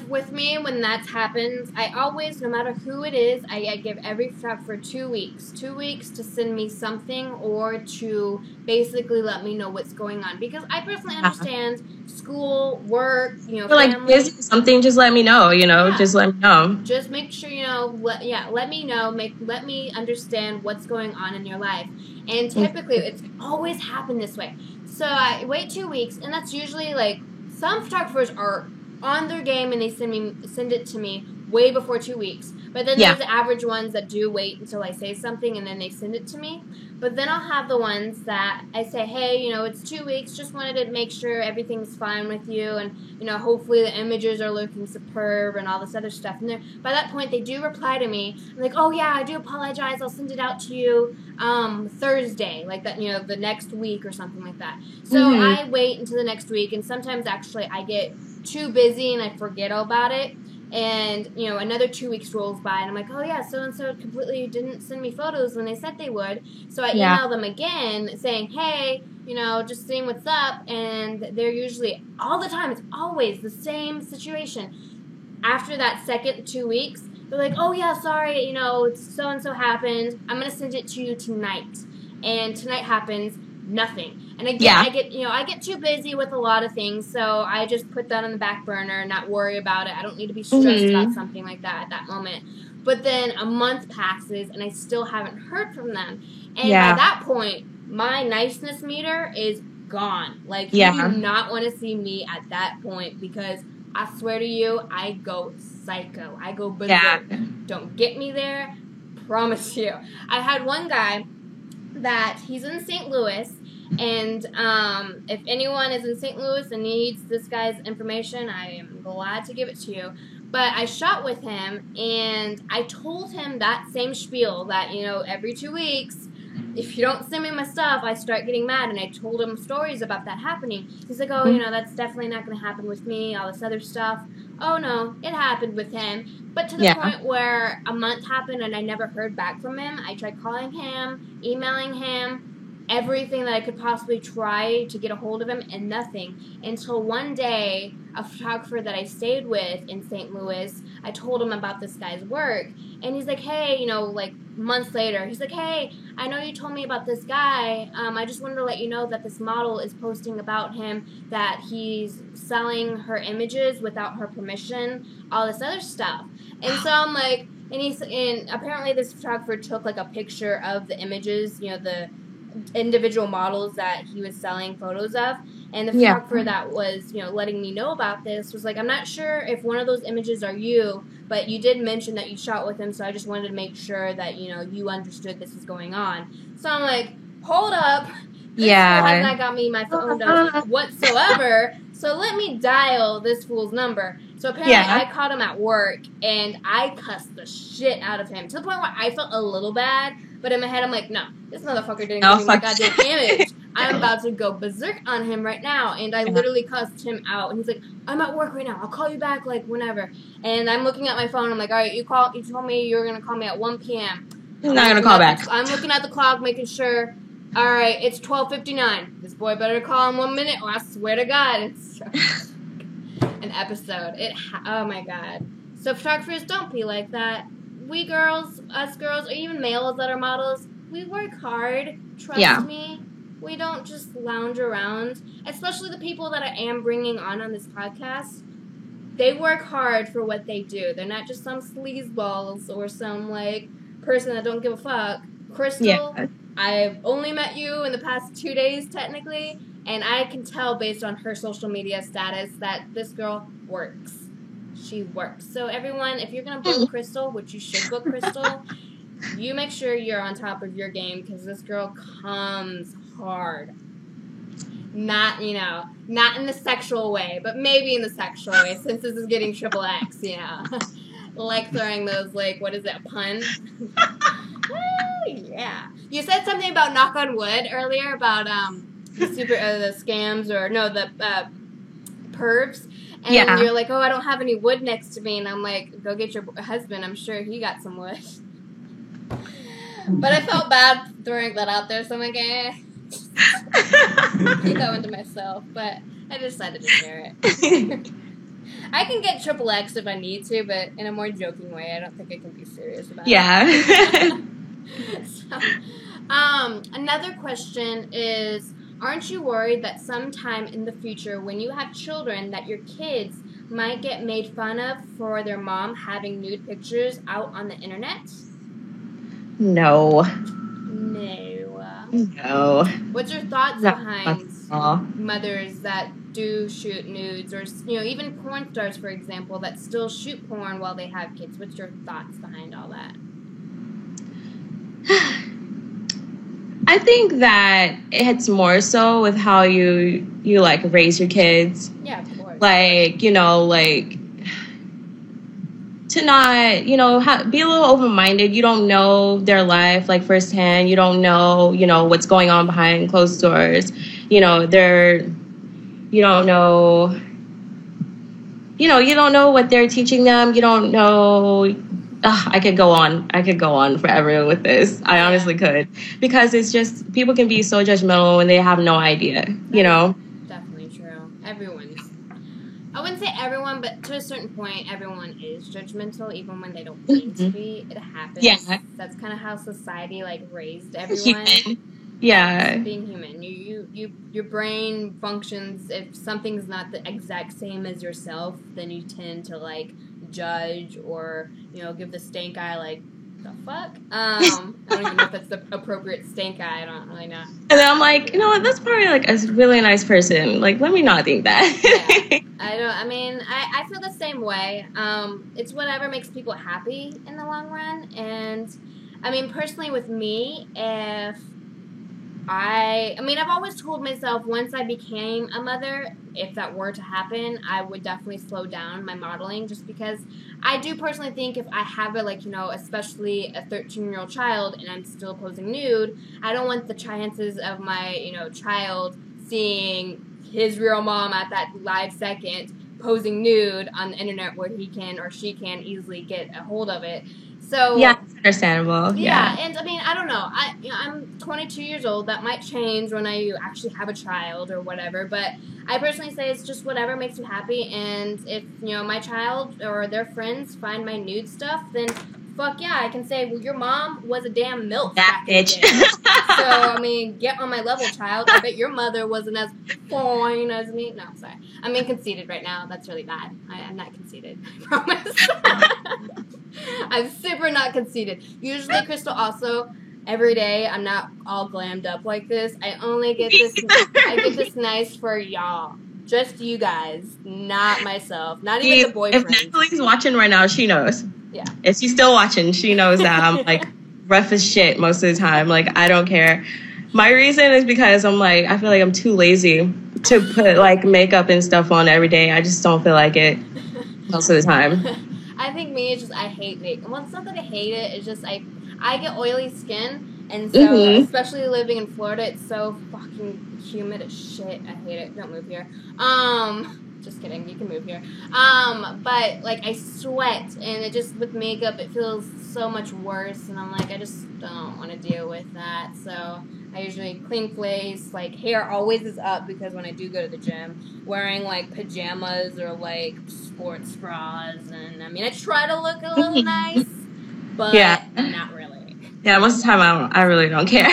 with me, when that happens, I always, no matter who it is, I give every photographer 2 weeks. 2 weeks to send me something or to basically let me know what's going on. Because I personally understand school, work, you know, family. Like, busy something, just let me know, you know, just let me know. Just make sure, you know, let me know, let me understand what's going on in your life. And typically, it's always happened this way. So I wait 2 weeks, and that's usually, like, some photographers are on their game and they send it to me way before 2 weeks. But then there's the average ones that do wait until I say something and then they send it to me. But then I'll have the ones that I say, hey, you know, it's 2 weeks, just wanted to make sure everything's fine with you, and, you know, hopefully the images are looking superb and all this other stuff. And by that point, they do reply to me. I'm like, oh yeah, I do apologize, I'll send it out to you Thursday, like that, you know, the next week or something like that. So I wait until the next week, and sometimes actually I get too busy and I forget all about it. And, you know, another 2 weeks rolls by, and I'm like, oh, yeah, so-and-so completely didn't send me photos when they said they would. So I email them again saying, hey, you know, just seeing what's up. And they're usually, all the time, it's always the same situation. After that second 2 weeks, they're like, oh, yeah, sorry, you know, so-and-so happened. I'm going to send it to you tonight. And tonight happens, nothing. And again, I get too busy with a lot of things, so I just put that on the back burner and not worry about it. I don't need to be stressed about something like that at that moment. But then a month passes, and I still haven't heard from them. And by that point, my niceness meter is gone. Like, you do not want to see me at that point, because I swear to you, I go psycho. I go berserk. Don't get me there. Promise you. I had one guy that he's in St. Louis, and if anyone is in St. Louis and needs this guy's information, I am glad to give it to you. But I shot with him, and I told him that same spiel that, you know, every 2 weeks, if you don't send me my stuff, I start getting mad. And I told him stories about that happening. He's like, oh, you know, that's definitely not going to happen with me, all this other stuff. Oh, no, it happened with him. But to the point where a month happened and I never heard back from him. I tried calling him, emailing him, everything that I could possibly try to get a hold of him, and nothing. Until one day, a photographer that I stayed with in St. Louis, I told him about this guy's work. And he's like, hey, you know, like months later, he's like, hey, I know you told me about this guy. I just wanted to let you know that this model is posting about him, that he's selling her images without her permission, all this other stuff. And so I'm like, and apparently this photographer took like a picture of the images, you know, the individual models that he was selling photos of. And the photographer that was, you know, letting me know about this was like, I'm not sure if one of those images are you, but you did mention that you shot with him, so I just wanted to make sure that, you know, you understood this is going on. So I'm like, hold up. This fool has not got me my phone number whatsoever, so let me dial this fool's number. So apparently I caught him at work, and I cussed the shit out of him, to the point where I felt a little bad, but in my head I'm like, no, this motherfucker didn't give me my goddamn image. I'm about to go berserk on him right now. And I literally cussed him out. And he's like, I'm at work right now. I'll call you back, like, whenever. And I'm looking at my phone. I'm like, all right, you told me you were going to call me at 1 p.m. He's not going to call back. I'm looking at the clock, making sure, all right, it's 12:59. This boy better call in 1 minute, or I swear to God, it's an episode. Oh, my God. So photographers, don't be like that. We girls, us girls, or even males that are models, we work hard. Trust me. We don't just lounge around, especially the people that I am bringing on this podcast. They work hard for what they do. They're not just some sleazeballs or some, like, person that don't give a fuck. Crystal, I've only met you in the past 2 days, technically, and I can tell based on her social media status that this girl works. She works. So, everyone, if you're going to book Crystal, which you should book Crystal, you make sure you're on top of your game, because this girl comes hard. Not, you know, not in the sexual way, but maybe in the sexual way, since this is getting XXX, you know. Like throwing those, like, what is it, a pun? Yeah. You said something about knock on wood earlier, about the scams, or no, the pervs. And you're like, oh, I don't have any wood next to me. And I'm like, go get your husband. I'm sure he got some wood. But I felt bad throwing that out there, so I'm like, keep that one to myself. But I decided to share it. I can get XXX if I need to, but in a more joking way. I don't think I can be serious about it. So, another question is, aren't you worried that sometime in the future, when you have children, that your kids might get made fun of for their mom having nude pictures out on the internet? No. What's your thoughts behind mothers that do shoot nudes, or, you know, even porn stars, for example, that still shoot porn while they have kids? What's your thoughts behind all that? I think that it's more so with how you like raise your kids. Yeah, of course. Like, you know, like, to not, you know, be a little open-minded. You don't know their life, like, firsthand. You don't know, you know, what's going on behind closed doors. You know, you don't know you don't know what they're teaching them. You don't know. Ugh, I could go on. I could go on forever with this. I honestly could, because it's just people can be so judgmental when they have no idea. Definitely true. I wouldn't say everyone, but to a certain point, everyone is judgmental, even when they don't mean to be. It happens. Yeah. That's kind of how society raised everyone. Yeah. Being human, your brain functions. If something's not the exact same as yourself, then you tend to judge or give the stank eye the fuck? I don't even know if that's the appropriate stank eye. I don't really know. And then I'm like, you know what? That's probably a really nice person. Let me not think that. Yeah. I feel the same way. It's whatever makes people happy in the long run. And personally with me, I've always told myself once I became a mother, if that were to happen, I would definitely slow down my modeling, just because I do personally think if I have especially a 13-year-old child and I'm still posing nude, I don't want the chances of my, child seeing his real mom at that live second posing nude on the internet where he can or she can easily get a hold of it. So yeah, it's understandable. Yeah, and I don't know. I'm 22 years old. That might change when I actually have a child or whatever. But I personally say it's just whatever makes you happy. And if my child or their friends find my nude stuff, then fuck yeah, I can say, well, your mom was a damn MILF. That bitch. So get on my level, child. I bet your mother wasn't as fine as me. No, I'm sorry. I'm being conceited right now. That's really bad. I'm not conceited. I promise. I'm super not conceited. Usually, Crystal, also, every day, I'm not all glammed up like this. I only get this. I get this nice for y'all. Just you guys, not myself. Not even the boyfriend. If Natalie's watching right now, she knows. Yeah. If she's still watching, she knows that I'm rough as shit most of the time. I don't care. My reason is because I feel like I'm too lazy to put makeup and stuff on every day. I just don't feel like it most of the time. I think me, it's just I hate makeup. Well, it's not that I hate it. It's just I get oily skin, and so especially living in Florida, it's so fucking humid as shit. I hate it. Don't move here. Just kidding. You can move here. But I sweat, and it just with makeup, it feels so much worse. And I'm I just don't want to deal with that. So I usually clean face. Hair always is up because when I do go to the gym, wearing pajamas or sports bras, and I try to look a little nice, but not really. Yeah, most of the time I really don't care.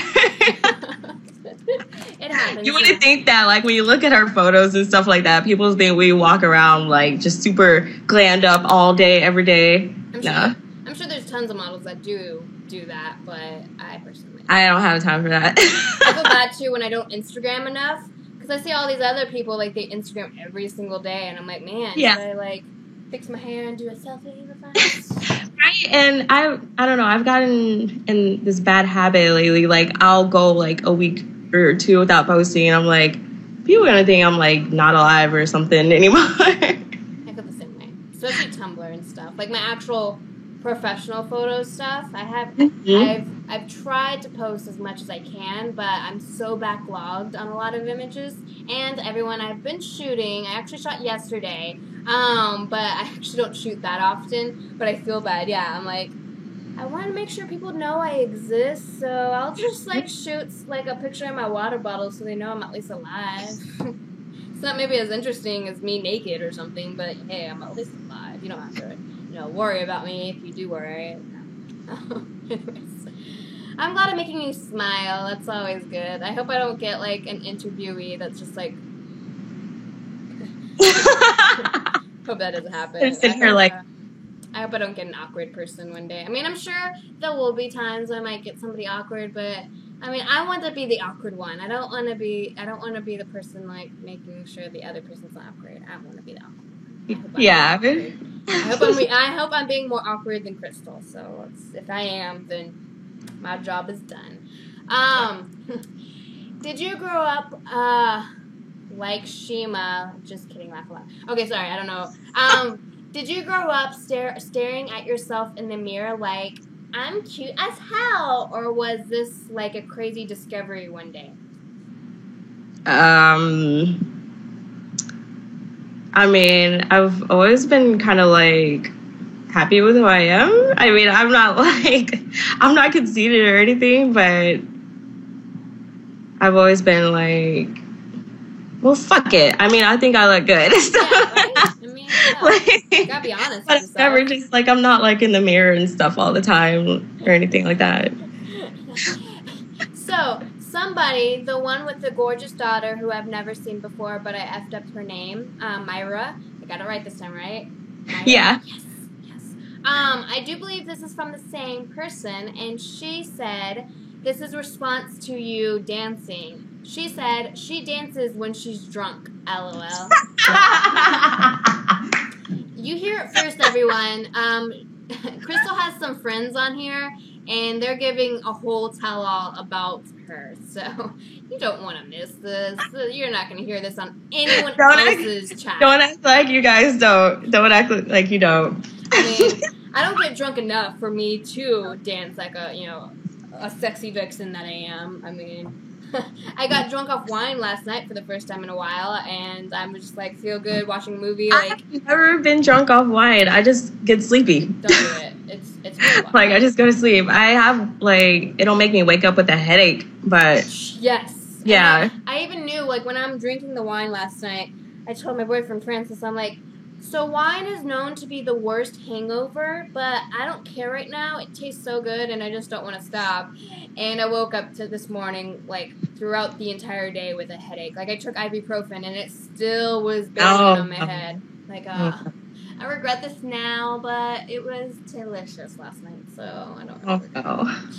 It happens. You wouldn't think that, when you look at our photos and stuff like that, people think we walk around just super glammed up all day, every day. I'm sure there's tons of models that do that, but I personally, I don't have time for that. I feel bad too when I don't Instagram enough, because I see all these other people they Instagram every single day, and I'm like, man, should I fix my hair and do a selfie with us? Right, and I don't know, I've gotten in this bad habit lately. I'll go a week or two without posting, and I'm people are gonna think I'm not alive or something anymore. I feel the same way, especially Tumblr and stuff. My actual professional photo stuff, I've tried to post as much as I can, but I'm so backlogged on a lot of images. And everyone I've been shooting, I actually shot yesterday, but I actually don't shoot that often, but I feel bad. Yeah, I'm I want to make sure people know I exist, so I'll just shoot a picture in my water bottle so they know I'm at least alive. It's not maybe as interesting as me naked or something, but hey, I'm at least alive. You don't have to worry about me if you do worry. Anyways, I'm glad I'm making you smile. That's always good. I hope I don't get an interviewee that's just hope that doesn't happen. I hope I don't get an awkward person one day. I'm sure there will be times I might get somebody awkward, but I want to be the awkward one. I don't want to be the person making sure the other person's not awkward. I want to be the awkward one. Yeah. I hope I'm being more awkward than Crystal. So if I am, then my job is done. Did you grow up like Shima? Just kidding. Laugh a lot. Okay, sorry. I don't know. Did you grow up staring at yourself in the mirror I'm cute as hell, or was this a crazy discovery one day? I mean, I've always been kind of like happy with who I am. I mean, I'm not conceited or anything, but I've always been like, well, fuck it. I mean, I think I look good. So, Yeah, right? I mean, yeah. You gotta be honest but with yourself. never just like, I'm not like in the mirror and stuff all the time or anything like that. So, somebody, the one with the gorgeous daughter who I've never seen before, but I effed up her name, Myra. I got it right this time, right? Myra? Yeah. Yes. I do believe this is from the same person, and she said, this is response to you dancing. She said, she dances when she's drunk, LOL. You hear it first, everyone. Crystal has some friends on here, and they're giving a whole tell-all about her. So you don't want to miss this. You're not going to hear this on anyone else's chat. Don't act like you guys don't. Don't act like you don't. I mean, I don't get drunk enough for me to dance like a sexy vixen that I am. I mean, I got drunk off wine last night for the first time in a while, and I'm just like feel good watching a movie. Like, I've never been drunk off wine. I just get sleepy. Don't do it. It's really wild. Like I just go to sleep. I have like it'll make me wake up with a headache, but yes, yeah. I even knew like when I'm drinking the wine last night. I told my boyfriend Francis, I'm like, so wine is known to be the worst hangover, but I don't care right now. It tastes so good, and I just don't want to stop. And I woke up to this morning, like, throughout the entire day with a headache. Like, I took ibuprofen, and it still was banging on my head. Like, I regret this now, but it was delicious last night, so I don't regret it much.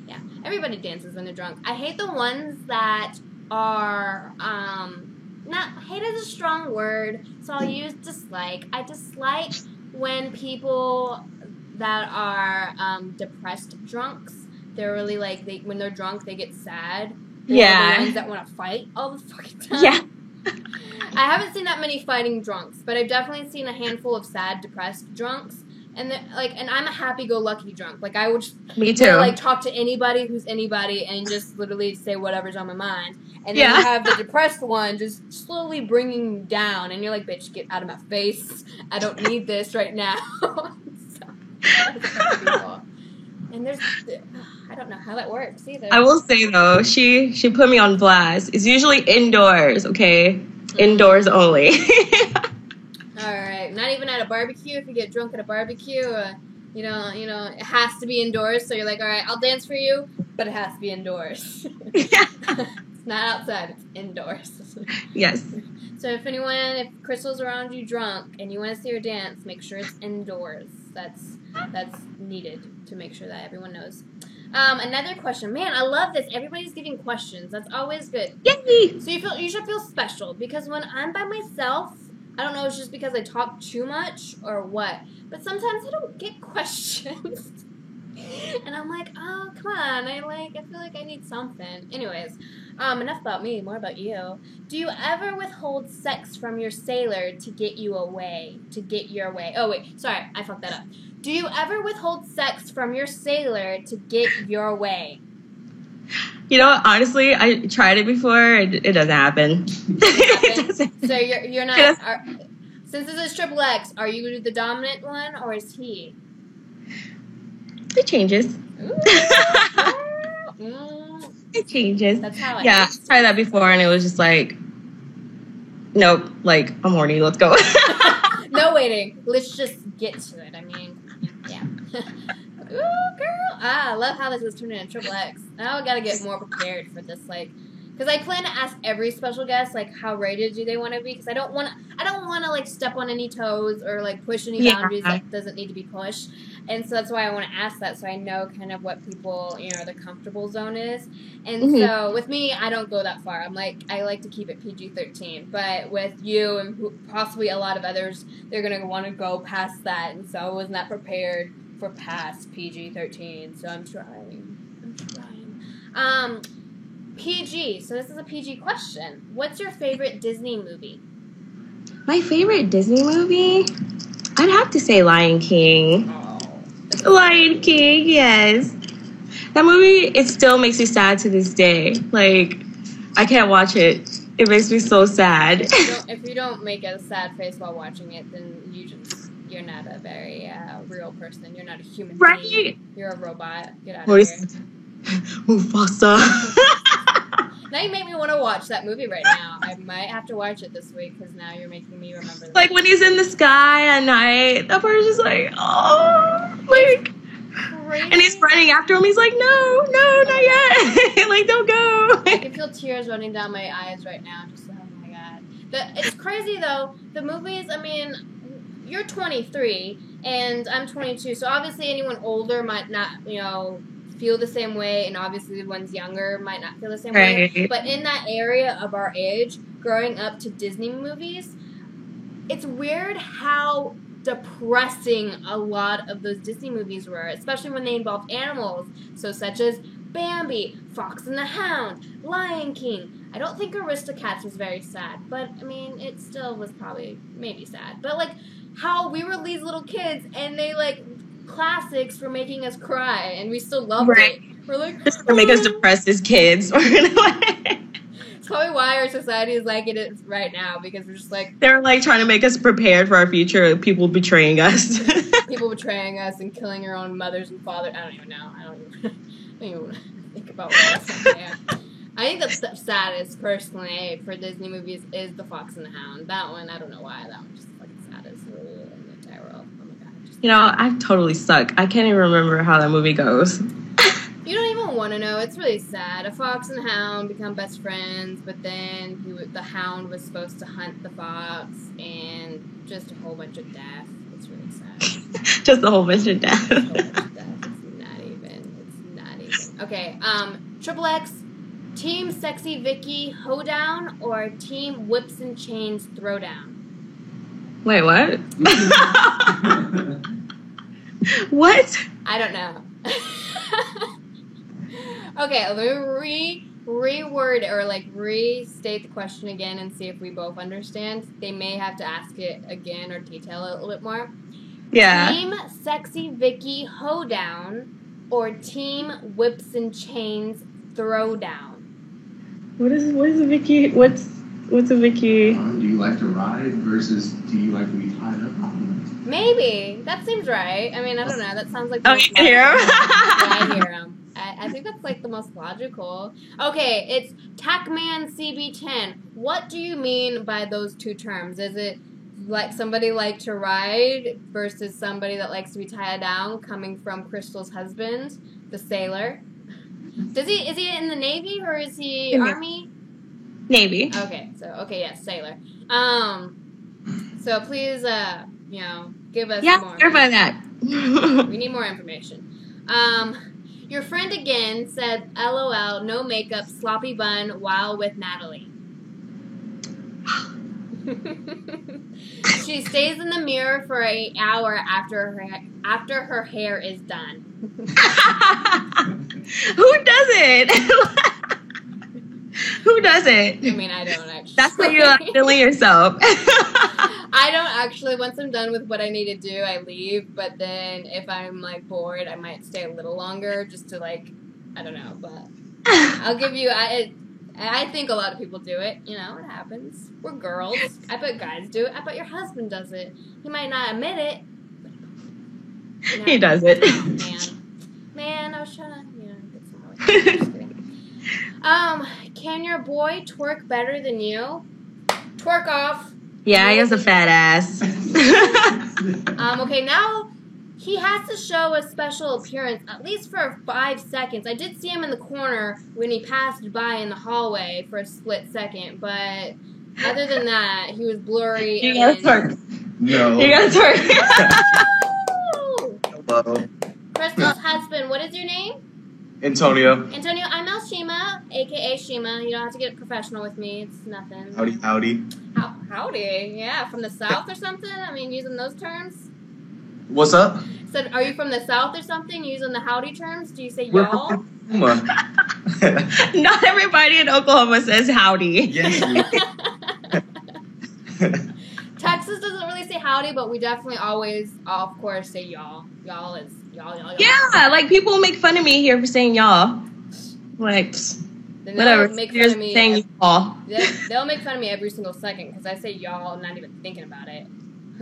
Yeah, everybody dances when they're drunk. I hate the ones that are, not hate is a strong word, so I'll use dislike. I dislike when people that are depressed drunks, they're really like when they're drunk they get sad. Yeah. The ones that want to fight all the fucking time. Yeah. I haven't seen that many fighting drunks, but I've definitely seen a handful of sad, depressed drunks. And and I'm a happy-go-lucky drunk. Like I would just Me too. Like talk to anybody who's anybody and just literally say whatever's on my mind. And then you have the depressed one just slowly bringing you down, and you're like, "Bitch, get out of my face! I don't need this right now." And there's, I don't know how that works either. I will say though, she put me on blast. It's usually indoors, okay? Mm-hmm. Indoors only. All right, not even at a barbecue. If you get drunk at a barbecue, you know, it has to be indoors. So you're like, all right, I'll dance for you, but it has to be indoors. It's not outside; it's indoors. Yes. So if Crystal's around you drunk and you want to see her dance, make sure it's indoors. That's needed to make sure that everyone knows. Another question. Man, I love this. Everybody's giving questions. That's always good. Yay! So you should feel special because when I'm by myself, I don't know if it's just because I talk too much or what, but sometimes I don't get questions. And I'm like, oh, come on. I feel like I need something. Anyways, enough about me, more about you. Do you ever withhold sex from your sailor to get your way? Oh, wait. Sorry, I fucked that up. Do you ever withhold sex from your sailor to get your way? You know, honestly, I tried it before. It doesn't happen. So you're not... since this is Triple X, are you the dominant one, or is he? It changes. It changes. That's how I I tried that before, and it was just like, nope, like, I'm horny, let's go. No waiting. Let's just get to it. I mean, yeah. Ooh, girl. I love how this is turning into Triple X. Now I gotta get more prepared for this, like, because I plan to ask every special guest, like, how rated do they want to be? Because I don't want to, like, step on any toes or, like, push any boundaries that doesn't need to be pushed. And so that's why I want to ask that, so I know kind of what people, the comfortable zone is. And so with me, I don't go that far. I like to keep it PG-13. But with you and possibly a lot of others, they're going to want to go past that. And so I was not prepared for past PG-13. So I'm trying. PG. So this is a PG question. What's your favorite Disney movie? My favorite Disney movie? I'd have to say Lion King. Oh, Lion King, yes. That movie, it still makes me sad to this day. Like, I can't watch it It makes me so sad. If you don't make a sad face while watching it, then you're not a very real person. You're not a human being. You're a robot. Get out of here. Mufasa. Now you make me want to watch that movie right now. I might have to watch it this week because now you're making me remember. Like when he's in the sky at night, that part is just like, oh, like, and he's running after him. He's like, no, not yet. Like, don't go. I can feel tears running down my eyes right now. Just, oh my god. It's crazy though. The movies. I mean, you're 23 and I'm 22, so obviously anyone older might not, feel the same way, and obviously the ones younger might not feel the same way. But in that area of our age, growing up to Disney movies, it's weird how depressing a lot of those Disney movies were, especially when they involved animals. So such as Bambi, Fox and the Hound, Lion King. I don't think Aristocats was very sad, but I mean, it still was probably maybe sad. But like how we were these little kids and they like classics for making us cry, and we still love it. We're like, just to make us depressed as kids. It's probably why our society is like it is right now, because we're just like, they're like trying to make us prepared for our future. People betraying us. People betraying us and killing our own mothers and fathers. I don't even know. I don't even think about what that's saying. I think the saddest, personally, for Disney movies is The Fox and the Hound. That one, I don't know why. That one just fucking saddest in the entire world. Oh my god. I totally suck. I can't even remember how that movie goes. You don't even want to know. It's really sad. A fox and a hound become best friends, but then the hound was supposed to hunt the fox, and just a whole bunch of death. It's really sad. Just a whole bunch of death. It's not even. Okay, Triple X, Team Sexy Vicky Hoedown or Team Whips and Chains Throwdown? Wait, what? What? I don't know. Okay, let me reword or like restate the question again and see if we both understand. They may have to ask it again or detail it a little bit more. Yeah. Team Sexy Vicky Hoedown or Team Whips and Chains Throwdown? What is a Vicky? What's a Vicky? Do you like to ride versus do you like to be tied up? Maybe. That seems right. I mean, I don't know. That sounds like... Oh, you hear him? Yeah, I hear him. I think that's like the most logical. Okay, it's TACman CB10. What do you mean by those two terms? Is it like somebody like to ride versus somebody that likes to be tied down, coming from Crystal's husband, the sailor? Is he in the Navy or is he Army? Navy. Okay, yes, sailor. So please, give us more. Yeah, by that. We need more information. Your friend again said, LOL, no makeup, sloppy bun while with Natalie. She stays in the mirror for an hour after her hair is done. Who does it? Who does it? I mean, I don't actually. That's what you're like feeling yourself. I don't actually. Once I'm done with what I need to do, I leave. But then if I'm like bored, I might stay a little longer just to like, I don't know. But I'll give you. I think a lot of people do it. It happens. We're girls. I bet guys do it. I bet your husband does it. He might not admit it. But, he does it. Man, I was trying to, get some more. Just kidding. Can your boy twerk better than you? Twerk off. Yeah, he has a fat ass. Okay, now he has to show a special appearance, at least for 5 seconds. I did see him in the corner when he passed by in the hallway for a split second, but other than that, he was blurry. You gotta twerk. No. You gotta twerk. Hello. Crystal's husband, what is your name? Antonio, I'm Elshima, a.k.a. Shima. You don't have to get professional with me. It's nothing. howdy. Howdy. Yeah, from the South or something? I mean, using those terms? What's up? Said, are you from the South or something? Using the howdy terms? Do you say We're y'all? from Oklahoma. Not everybody in Oklahoma says howdy. Yes. Texas doesn't really say howdy, but we definitely always, of course, say y'all. Y'all is y'all. Yeah, like people make fun of me here for saying y'all. Like, Then Whatever. they'll make fun You're of me. saying y'all. They'll make fun of me every single second because I say y'all, not even thinking about it.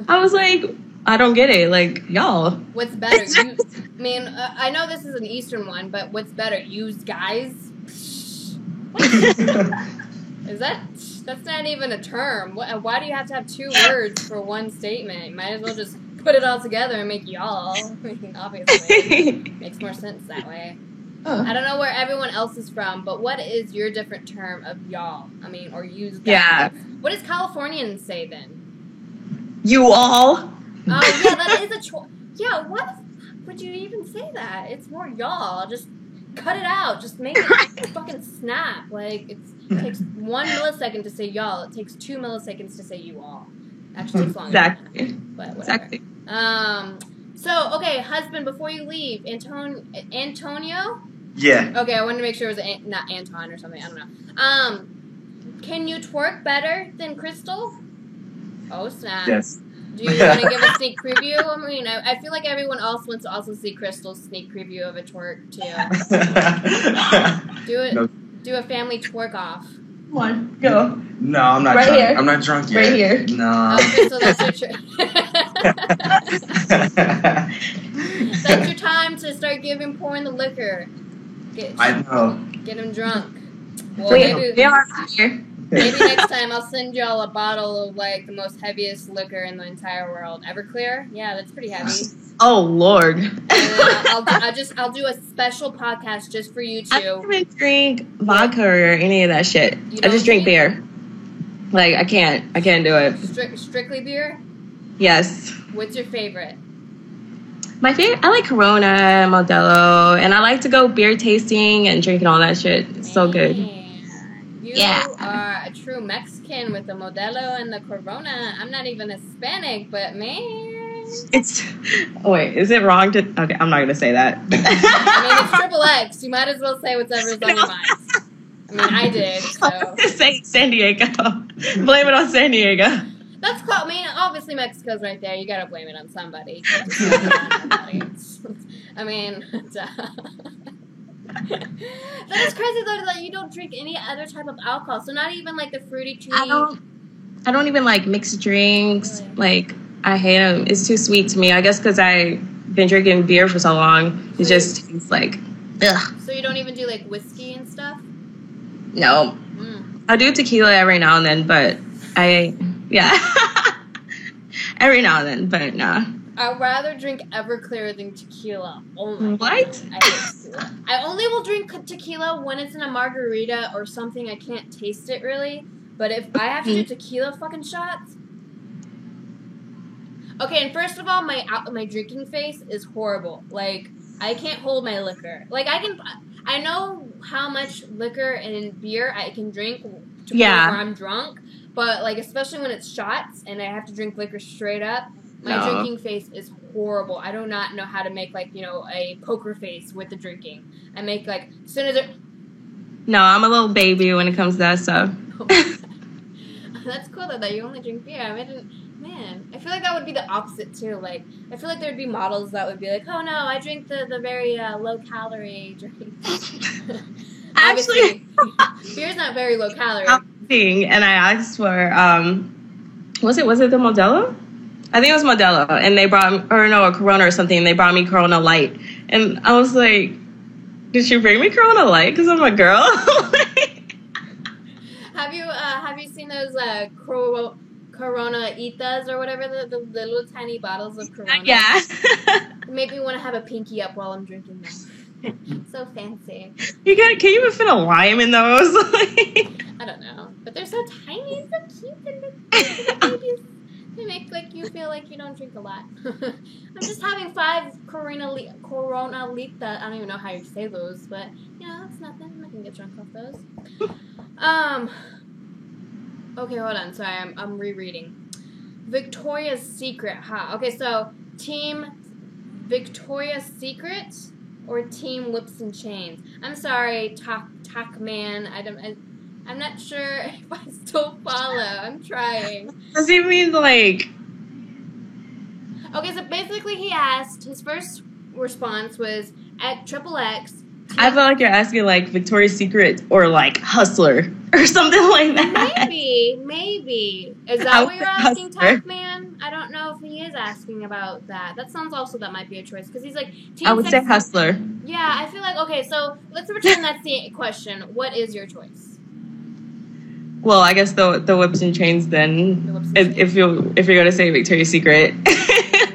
I was like, I don't get it. Like, y'all. What's better? I know this is an Eastern one, but what's better? Used guys? Is that's not even a term. Why do you have to have two words for one statement? You might as well just put it all together and make y'all. I mean, obviously. Makes more sense that way. I don't know where everyone else is from, but what is your different term of y'all? I mean, or used guys? Yeah. What does Californians say then? You all. Oh, yeah, that is a choice. Yeah, what would you even say that? It's more y'all. Just cut it out. Just make it fucking snap. Like, it takes 1 millisecond to say y'all. It takes 2 milliseconds to say you all. Actually, it's longer. Exactly. But whatever. Exactly. So, okay, husband, before you leave, Antonio? Yeah. Okay, I wanted to make sure it was not Anton or something. I don't know. Can you twerk better than Crystal? Oh, snap. Yes. Do you want to give a sneak preview? I mean, I feel like everyone else wants to also see Crystal's sneak preview of a twerk, too. Do a family twerk off. Come on, go. No, I'm not Right drunk. here. I'm not drunk yet. Right here. No. Okay, so that's your that's your time to start giving pouring the liquor. I know. Get him drunk. Well, Wait, they are here. maybe next time I'll send y'all a bottle of like the most heaviest liquor in the entire world. Everclear? Yeah, that's pretty heavy. Oh Lord. And I'll do a special podcast just for you I two. don't even drink vodka or any of that shit. You I just don't drink beer. Like I can't do it. Strictly beer? Yes. What's your favorite? My favorite, I like Corona, Modelo, and I like to go beer tasting and drinking all that shit. It's so good. You Yeah. are a true Mexican with the Modelo and the Corona. I'm not even Hispanic, but man. It's. Oh wait, is it wrong to? Okay, I'm not gonna say that. I mean, it's triple X. You might as well say whatever's on your mind. I mean, I did, so. I'm gonna say San Diego. Blame it on San Diego. That's cool. I mean, obviously Mexico's right there. You gotta blame it on somebody. I mean, that is crazy though that you don't drink any other type of alcohol. So not even like the fruity tea. I don't even like mixed drinks. Really? Like I hate them. It's too sweet to me. I guess because I've been drinking beer for so long, it just tastes like ugh. So you don't even do like whiskey and stuff? No, I do tequila every now and then, but every now and then, but nah. I'd rather drink Everclear than tequila. Oh my What? God. I hate tequila. I only will drink tequila when it's in a margarita or something I can't taste it really. But if I have to do tequila fucking shots. Okay, and first of all, my drinking face is horrible. Like, I can't hold my liquor. Like, I know how much liquor and beer I can drink to the point where I'm drunk. But, like, especially when it's shots and I have to drink liquor straight up, my drinking face is horrible. I do not know how to make, like, a poker face with the drinking. I make, like, as soon as it... No, I'm a little baby when it comes to that stuff. That's cool, though, that you only drink beer. Man, I feel like that would be the opposite, too. Like, I feel like there would be models that would be like, oh, no, I drink the very low-calorie drink. Actually... beer's not very low-calorie. And I asked for was it the Modelo? I think it was Modelo, and they brought a Corona or something. And they brought me Corona Light, and I was like, "Did you bring me Corona Light? Because I'm a girl." Have you seen those Corona Itas or whatever the little tiny bottles of Corona? Yeah. It made me want to have a pinky up while I'm drinking them. So fancy. Can you even fit a lime in those? I don't know, but they're so tiny and so cute, and the they make like you feel like you don't drink a lot. I'm just having 5 Corona Lita. I don't even know how you say those, but it's nothing. I can get drunk off those. Okay, hold on. Sorry, I'm rereading. Victoria's Secret. Okay, so Team Victoria's Secret or Team Whips and Chains. I'm sorry, Talk Man. I'm not sure if I still follow. I'm trying. Does he mean like? Okay, so basically he asked, his first response was, at XXX, I feel like you're asking like Victoria's Secret or like Hustler or something like that. Maybe. Is that what you're asking, Tech Man? I don't know if he is asking about that. That sounds also that might be a choice because he's like. I would say Hustler. Yeah, I feel like okay. So let's pretend that's the question. What is your choice? Well, I guess the whips and chains then. If you're gonna say Victoria's Secret.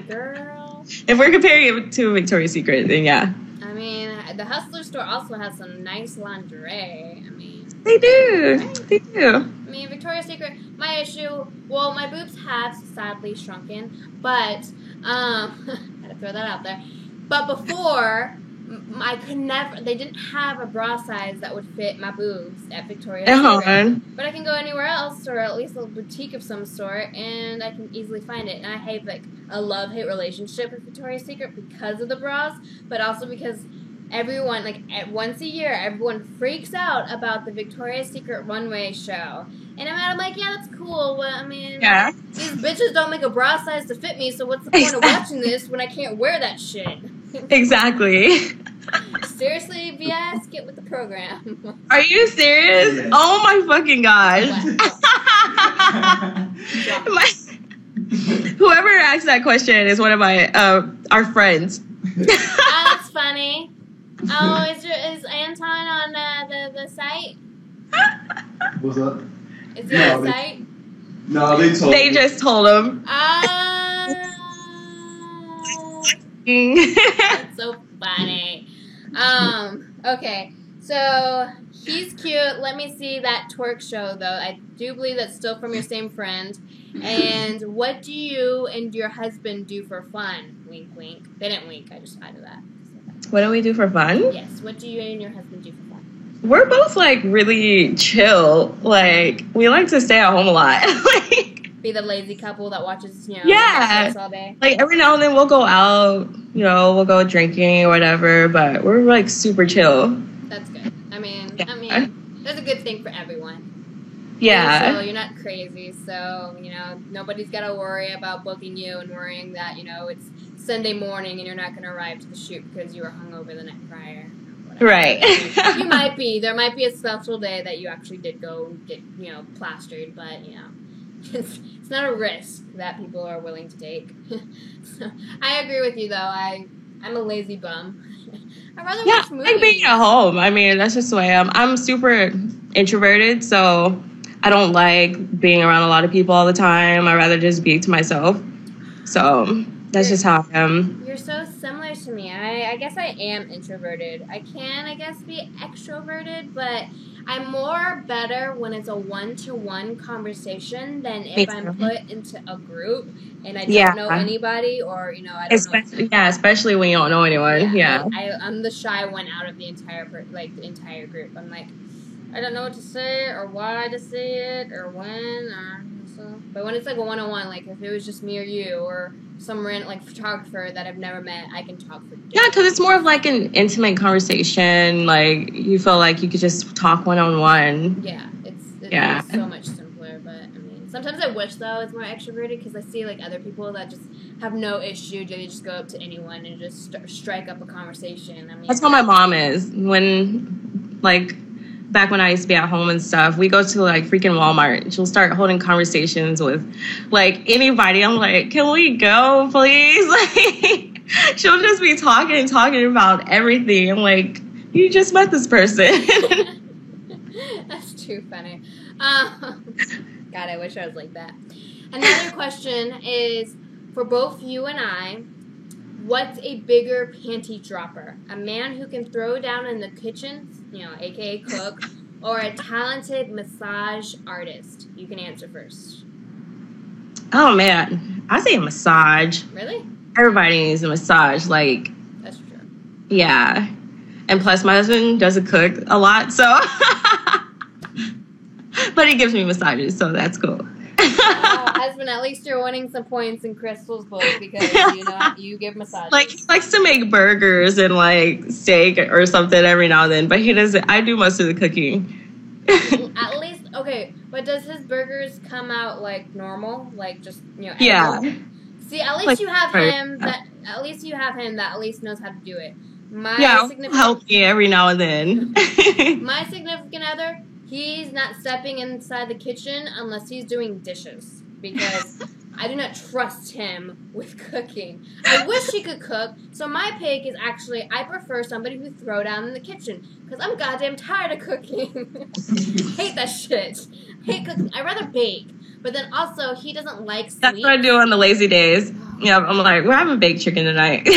Girl. If we're comparing it to Victoria's Secret, then yeah. I mean, the Hustler store also has some nice lingerie. I mean, they do. Right? They do. I mean, Victoria's Secret. My issue. Well, my boobs have sadly shrunken, but had to throw that out there. But before, I could never. They didn't have a bra size that would fit my boobs at Victoria's Secret. But I can go anywhere else, or at least a boutique of some sort, and I can easily find it. And I have like a love-hate relationship with Victoria's Secret because of the bras, but also because everyone, like once a year, everyone freaks out about the Victoria's Secret runway show. And I'm like, yeah, that's cool. Well, I mean, these bitches don't make a bra size to fit me, so what's the point of watching this when I can't wear that shit? Exactly. Seriously, BS, get with the program. Are you serious? Yes. Oh my fucking gosh. Whoever asked that question is one of my our friends. Oh, that's funny. Oh, is Anton on the site? What's up? Is he on the site? No, they told me. They just told him. That's so funny. Okay, so he's cute. Let me see that twerk show, though. I do believe that's still from your same friend. And what do you and your husband do for fun? Wink, wink. They didn't wink. I just added that. What do we do for fun? Yes. What do you and your husband do for fun? We're both, like, really chill. Like, we like to stay at home a lot. Be the lazy couple that watches, Netflix all day. Like, every now and then we'll go out, we'll go drinking or whatever, but we're, like, super chill. That's good. I mean, that's a good thing for everyone. Yeah. So you're not crazy, so, nobody's got to worry about booking you and worrying that, it's Sunday morning and you're not going to arrive to the shoot because you were hungover the night prior. Right. You might be. There might be a special day that you actually did go get, plastered, but, it's not a risk that people are willing to take. So, I agree with you, though. I'm a lazy bum. I'd rather watch movies. I like being at home. I mean, that's just the way I am. I'm super introverted, so I don't like being around a lot of people all the time. I'd rather just be to myself. So that's just how I am. You're so similar to me. I guess I am introverted. I can, be extroverted, but I'm more better when it's a one-to-one conversation than if I'm put into a group and I don't know anybody or, I don't know. Yeah, especially when you don't know anyone. Yeah. I'm the shy one out of the entire group. I'm like, I don't know what to say or why to say it or when or so. But when it's like a one-on-one, like if it was just me or you or some random photographer that I've never met, I can talk for days. Yeah, because it's more of like an intimate conversation. Like you feel like you could just talk one-on-one. Yeah, it's so much simpler. But I mean, sometimes I wish though it's more extroverted because I see like other people that just have no issue. They just go up to anyone and just strike up a conversation. I mean, that's how my mom is. When back when I used to be at home and stuff, we go to like freaking Walmart. She'll start holding conversations with like anybody. I'm like, can we go, please? Like, she'll just be talking about everything. I'm like, you just met this person. That's too funny. God, I wish I was like that. Another question is for both you and I. What's a bigger panty dropper? A man who can throw down in the kitchen, aka cook, or a talented massage artist? You can answer first. Oh man, I say a massage. Really? Everybody needs a massage. Like, that's true. Yeah, and plus my husband doesn't cook a lot, so but he gives me massages, so that's cool. Husband, at least you're winning some points in Crystal's book because you give massages. Like he likes to make burgers and like steak or something every now and then, but he doesn't. I do most of the cooking. At least okay, but does his burgers come out like normal, like just Yeah. See, at least you have him that at least knows how to do it. Help me every now and then. My significant other, he's not stepping inside the kitchen unless he's doing dishes, because I do not trust him with cooking. I wish he could cook, so my pick is actually, I prefer somebody who throw down in the kitchen, because I'm goddamn tired of cooking. Hate that shit. Hate cooking. I'd rather bake. But then also, he doesn't like sweets. That's what I do on the lazy days. Yeah, I'm like, we're having baked chicken tonight.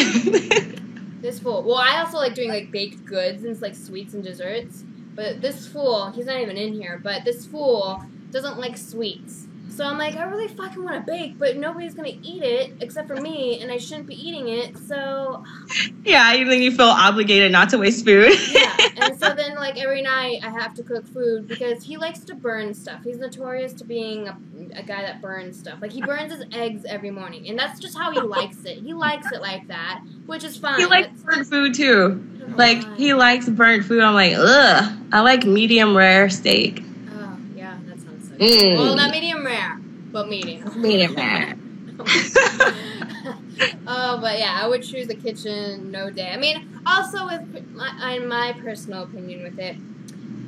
This fool. Well, I also like doing like baked goods and like sweets and desserts. But this fool, he's not even in here, but this fool doesn't like sweets. So I'm like, I really fucking want to bake, but nobody's going to eat it except for me, and I shouldn't be eating it, so... Yeah, then you feel obligated not to waste food. Yeah, and so then, like, every night I have to cook food because he likes to burn stuff. He's notorious to being a guy that burns stuff. Like, he burns his eggs every morning, and that's just how he likes it. He likes it like that, which is fine. He likes burnt food, too. Like, he likes burnt food. I'm like, ugh. I like medium rare steak. Oh, yeah, that sounds so good. Well, not medium rare, but medium. Medium rare. Oh, but yeah, I would choose the kitchen, no day. I mean, also, in my personal opinion with it,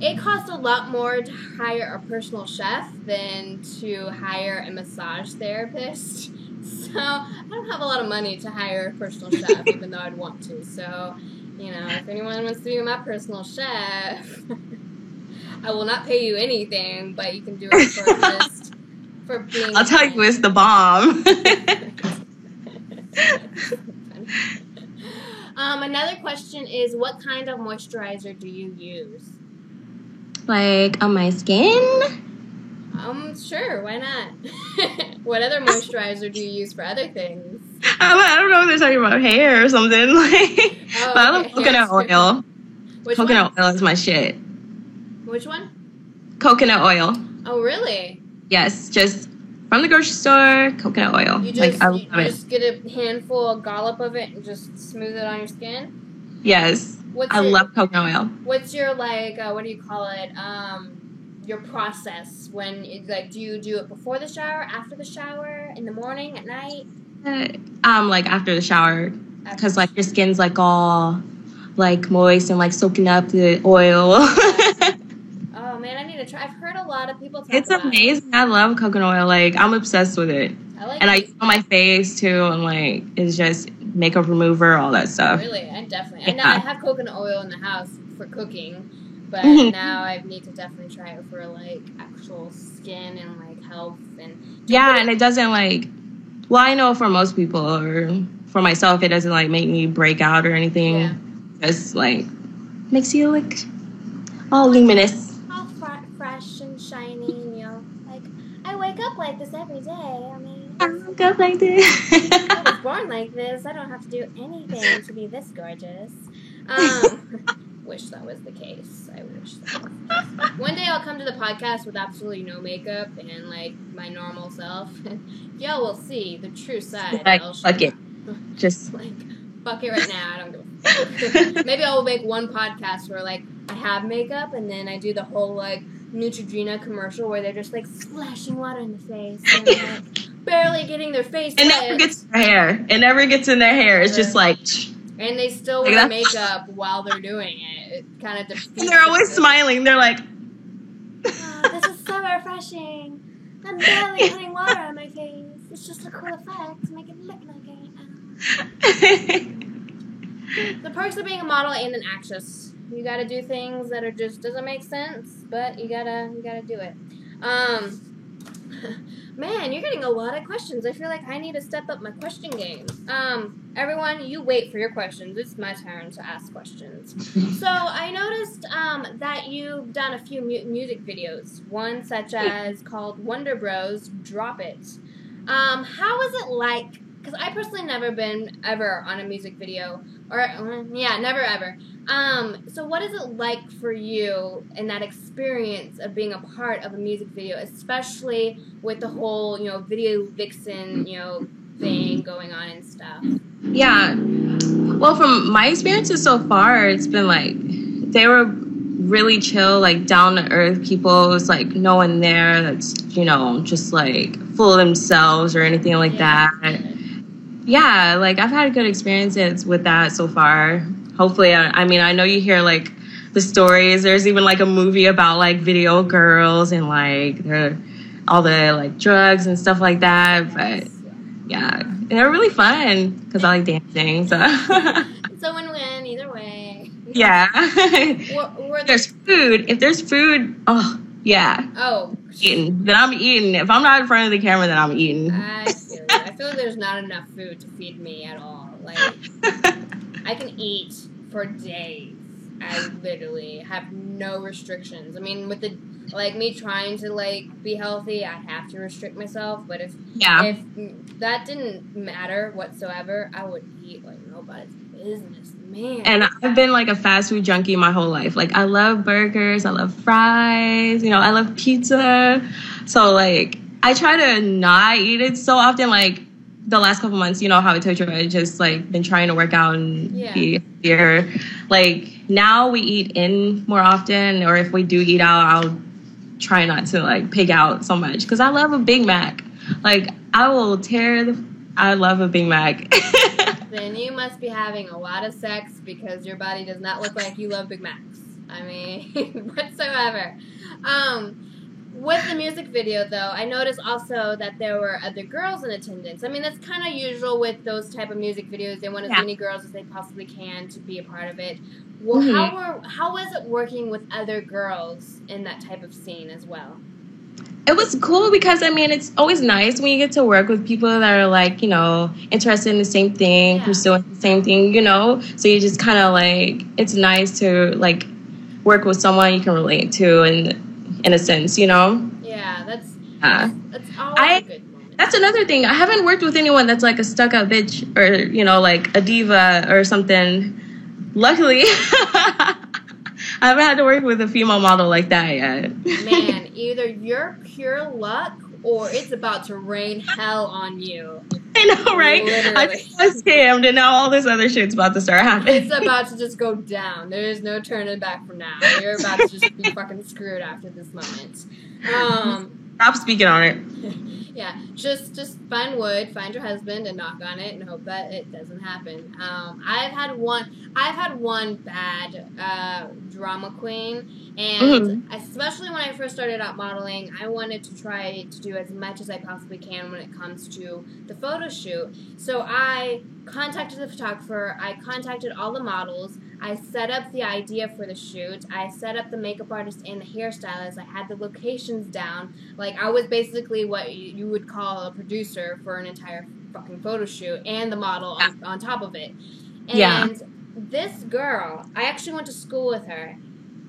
it costs a lot more to hire a personal chef than to hire a massage therapist. So, I don't have a lot of money to hire a personal chef, even though I'd want to. So, you know, if anyone wants to be my personal chef, I will not pay you anything, but you can do it for just for being. I'll tell you, it's the bomb. Another question is, what kind of moisturizer do you use? Like on my skin? Sure, why not? What other moisturizer do you use for other things? I don't know if they're talking about hair or something. Like, but I love coconut oil. Coconut oil is my shit. Which one? Coconut oil. Oh, really? Yes, just from the grocery store, coconut oil. You just, I love it. Just get a handful, a dollop of it, and just smooth it on your skin? Yes. I love coconut oil. What's your, like, what do you call it? Your process when, do you do it before the shower, after the shower, in the morning, at night? Like after the shower, because like your skin's like all like moist and like soaking up the oil. Oh man, I need to try. I've heard a lot of people talk about it. It's amazing. I love coconut oil. Like, I'm obsessed with it. I use it on my face too, and like it's just makeup remover, all that stuff. Really, I definitely. Yeah. I have coconut oil in the house for cooking. But now I need to definitely try it for, like, actual skin and, like, health. And and it doesn't, like... Well, I know for most people, or for myself, it doesn't, like, make me break out or anything. Yeah. Just, like, makes you look all luminous. All fresh and shiny, you know. Like, I wake up like this every day. I mean... I wake up like this. I was born like this. I don't have to do anything to be this gorgeous. Wish that was the case. I wish that was the case. One day I'll come to the podcast with absolutely no makeup and, like, my normal self. Y'all will see the true side. Like, fuck it. Just... like, fuck it right now. I don't give a fuck. Maybe I'll make one podcast where, like, I have makeup and then I do the whole, like, Neutrogena commercial where they're just, like, splashing water in the face and, like, barely getting their face wet. It never gets in their hair. It never gets in their hair. It's just, like... And they still wear makeup while they're doing it. It kind of defeats. And they're always smiling. They're like, this is so refreshing. I'm barely putting water on my face. It's just a cool effect to make it look like it. The perks of being a model and an actress. You gotta do things that are just doesn't make sense, but you gotta do it. Man, you're getting a lot of questions. I feel like I need to step up my question game. Everyone, you wait for your questions. It's my turn to ask questions. So I noticed that you've done a few music videos. One such as called Wonder Bros. Drop It. How was it like? Because I personally never been ever on a music video. Never ever. So what is it like for you in that experience of being a part of a music video, especially with the whole, you know, video vixen, you know, thing going on and stuff? Yeah. Well, from my experiences so far, it's been like, they were really chill, like down to earth people. It's like no one there that's, you know, just like full of themselves or anything like that. Yeah, like I've had good experiences with that so far. hopefully, I mean, I know you hear like the stories. There's even like a movie about like video girls and like all the like drugs and stuff like that. But yeah, and they're really fun because I like dancing. So So win-win either way. Yeah. Were There's food. If there's food, oh yeah. Oh. Eating. Then I'm eating. If I'm not in front of the camera, then I'm eating. I feel like there's not enough food to feed me at all. Like, I can eat for days. I literally have no restrictions. I mean, with the like me trying to like be healthy, I have to restrict myself. But if that didn't matter whatsoever, I would eat like nobody's business, man. And I've been like a fast food junkie my whole life. Like I love burgers, I love fries, you know, I love pizza. So like I try to not eat it so often. Like the last couple months, you know how I told you, I just like been trying to work out and be here. Like now we eat in more often, or if we do eat out, I'll try not to like pig out so much because I love a Big Mac. Like I love a Big Mac. Then you must be having a lot of sex because your body does not look like you love Big Macs. I mean, whatsoever. With the music video, though, I noticed also that there were other girls in attendance. I mean, that's kind of usual with those type of music videos. They want as many girls as they possibly can to be a part of it. Well, how was it working with other girls in that type of scene as well? It was cool because, I mean, it's always nice when you get to work with people that are, like, you know, interested in the same thing, pursuing the same thing, you know? So you just kind of, like, it's nice to, like, work with someone you can relate to in a sense, you know? Yeah, that's always a good moment. That's another thing. I haven't worked with anyone that's, like, a stuck-up bitch or, you know, like, a diva or something. Luckily, I haven't had to work with a female model like that yet. Man, either you're pure luck or it's about to rain hell on you. I know, right? Literally. I was scammed, and now all this other shit's about to start happening. It's about to just go down. There is no turning back from now. You're about to just be fucking screwed after this moment. Stop speaking on it. Yeah, just find wood, find your husband, and knock on it, and hope that it doesn't happen. I've had one bad drama queen, and especially when I first started out modeling, I wanted to try to do as much as I possibly can when it comes to the photo shoot. So I contacted the photographer, I contacted all the models, I set up the idea for the shoot, I set up the makeup artist and the hairstylist, I had the locations down. Like, I was basically what you would call a producer for an entire fucking photo shoot, and the model on top of it. And this girl, I actually went to school with her.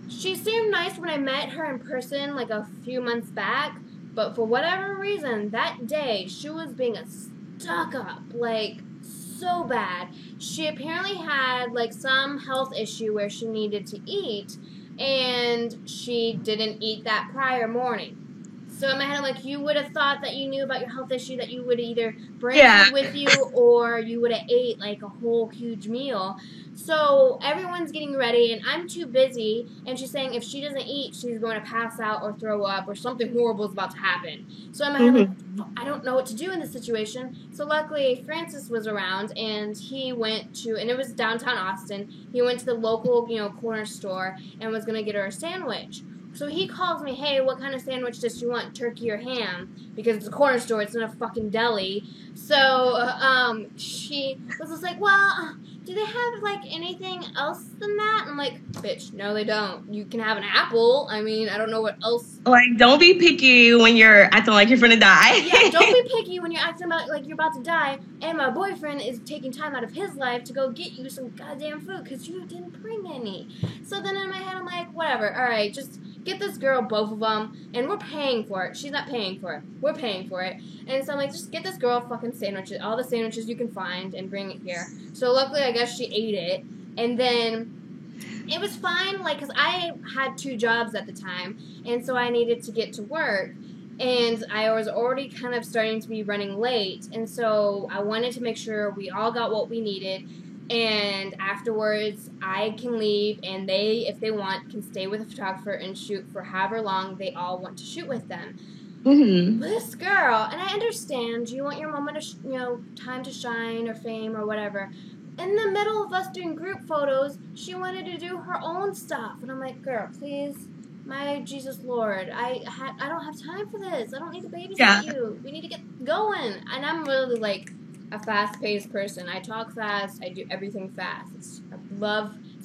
She seemed nice when I met her in person like a few months back, but for whatever reason, that day, she was being a stuck-up, like, so bad. She apparently had like some health issue where she needed to eat, and she didn't eat that prior morning. So in my head, I'm like, you would have thought that you knew about your health issue, that you would either bring it with you, or you would have ate like a whole huge meal. So everyone's getting ready, and I'm too busy, and she's saying if she doesn't eat, she's going to pass out or throw up, or something horrible is about to happen. So in my head, I'm like, I don't know what to do in this situation. So luckily, Francis was around, and he went to, and it was downtown Austin, he went to the local, you know, corner store, and was going to get her a sandwich. So he calls me, hey, what kind of sandwich does she want, turkey or ham? Because it's a corner store, it's not a fucking deli. So she was just like, well, do they have, like, anything else than that? And I'm like, bitch, no, they don't. You can have an apple. I mean, I don't know what else. Like, don't be picky when you're acting like you're finna die. Yeah, don't be picky when you're acting like you're about to die, and my boyfriend is taking time out of his life to go get you some goddamn food because you didn't bring any. So then in my head, I'm like, whatever, all right, just get this girl both of them, and we're paying for it. She's not paying for it. We're paying for it. And so I'm like, just get this girl fucking sandwiches, all the sandwiches you can find, and bring it here. So luckily, I guess she ate it. And then it was fine, like, because I had 2 jobs at the time, and so I needed to get to work. And I was already kind of starting to be running late, and so I wanted to make sure we all got what we needed. And afterwards, I can leave, and they, if they want, can stay with the photographer and shoot for however long they all want to shoot with them. This girl, and I understand, you want your moment of, time to shine or fame or whatever, in the middle of us doing group photos, she wanted to do her own stuff. And I'm like, girl, please, my Jesus Lord, I don't have time for this. I don't need to babysit you. We need to get going. And I'm really like a fast-paced person. I talk fast. I do everything fast. It's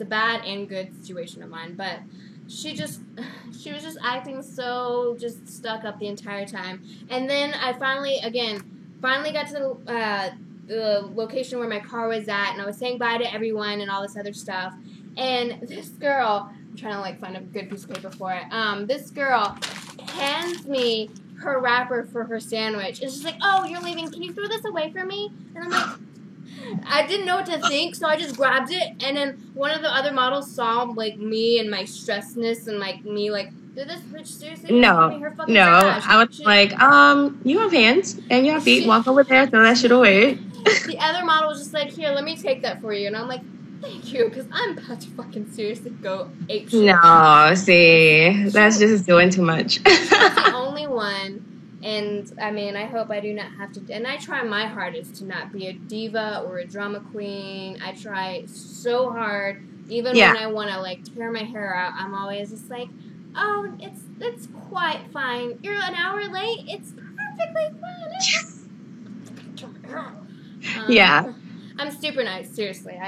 a bad and good situation of mine. But she was just acting so just stuck up the entire time. And then I finally got to the location where my car was at, and I was saying bye to everyone and all this other stuff. And this girl, I'm trying to like find a good piece of paper for it. This girl hands me her wrapper for her sandwich. It's just like, oh, you're leaving. Can you throw this away for me? And I'm like, I didn't know what to think, so I just grabbed it. And then one of the other models saw like me and my stressness and like me like, did this bitch seriously give me her fucking trash? I was like, you have hands and you have feet. Walk over there, throw that shit away. The other model was just like, here, let me take that for you. And I'm like, thank you, because I'm about to fucking seriously go ape shit. No, see, that's just doing too much. She's the only one. And, I mean, I hope I do not have to... And I try my hardest to not be a diva or a drama queen. I try so hard. Even when I want to, like, tear my hair out, I'm always just like, oh, it's quite fine. You're an hour late? It's perfectly fine. I'm super nice, seriously.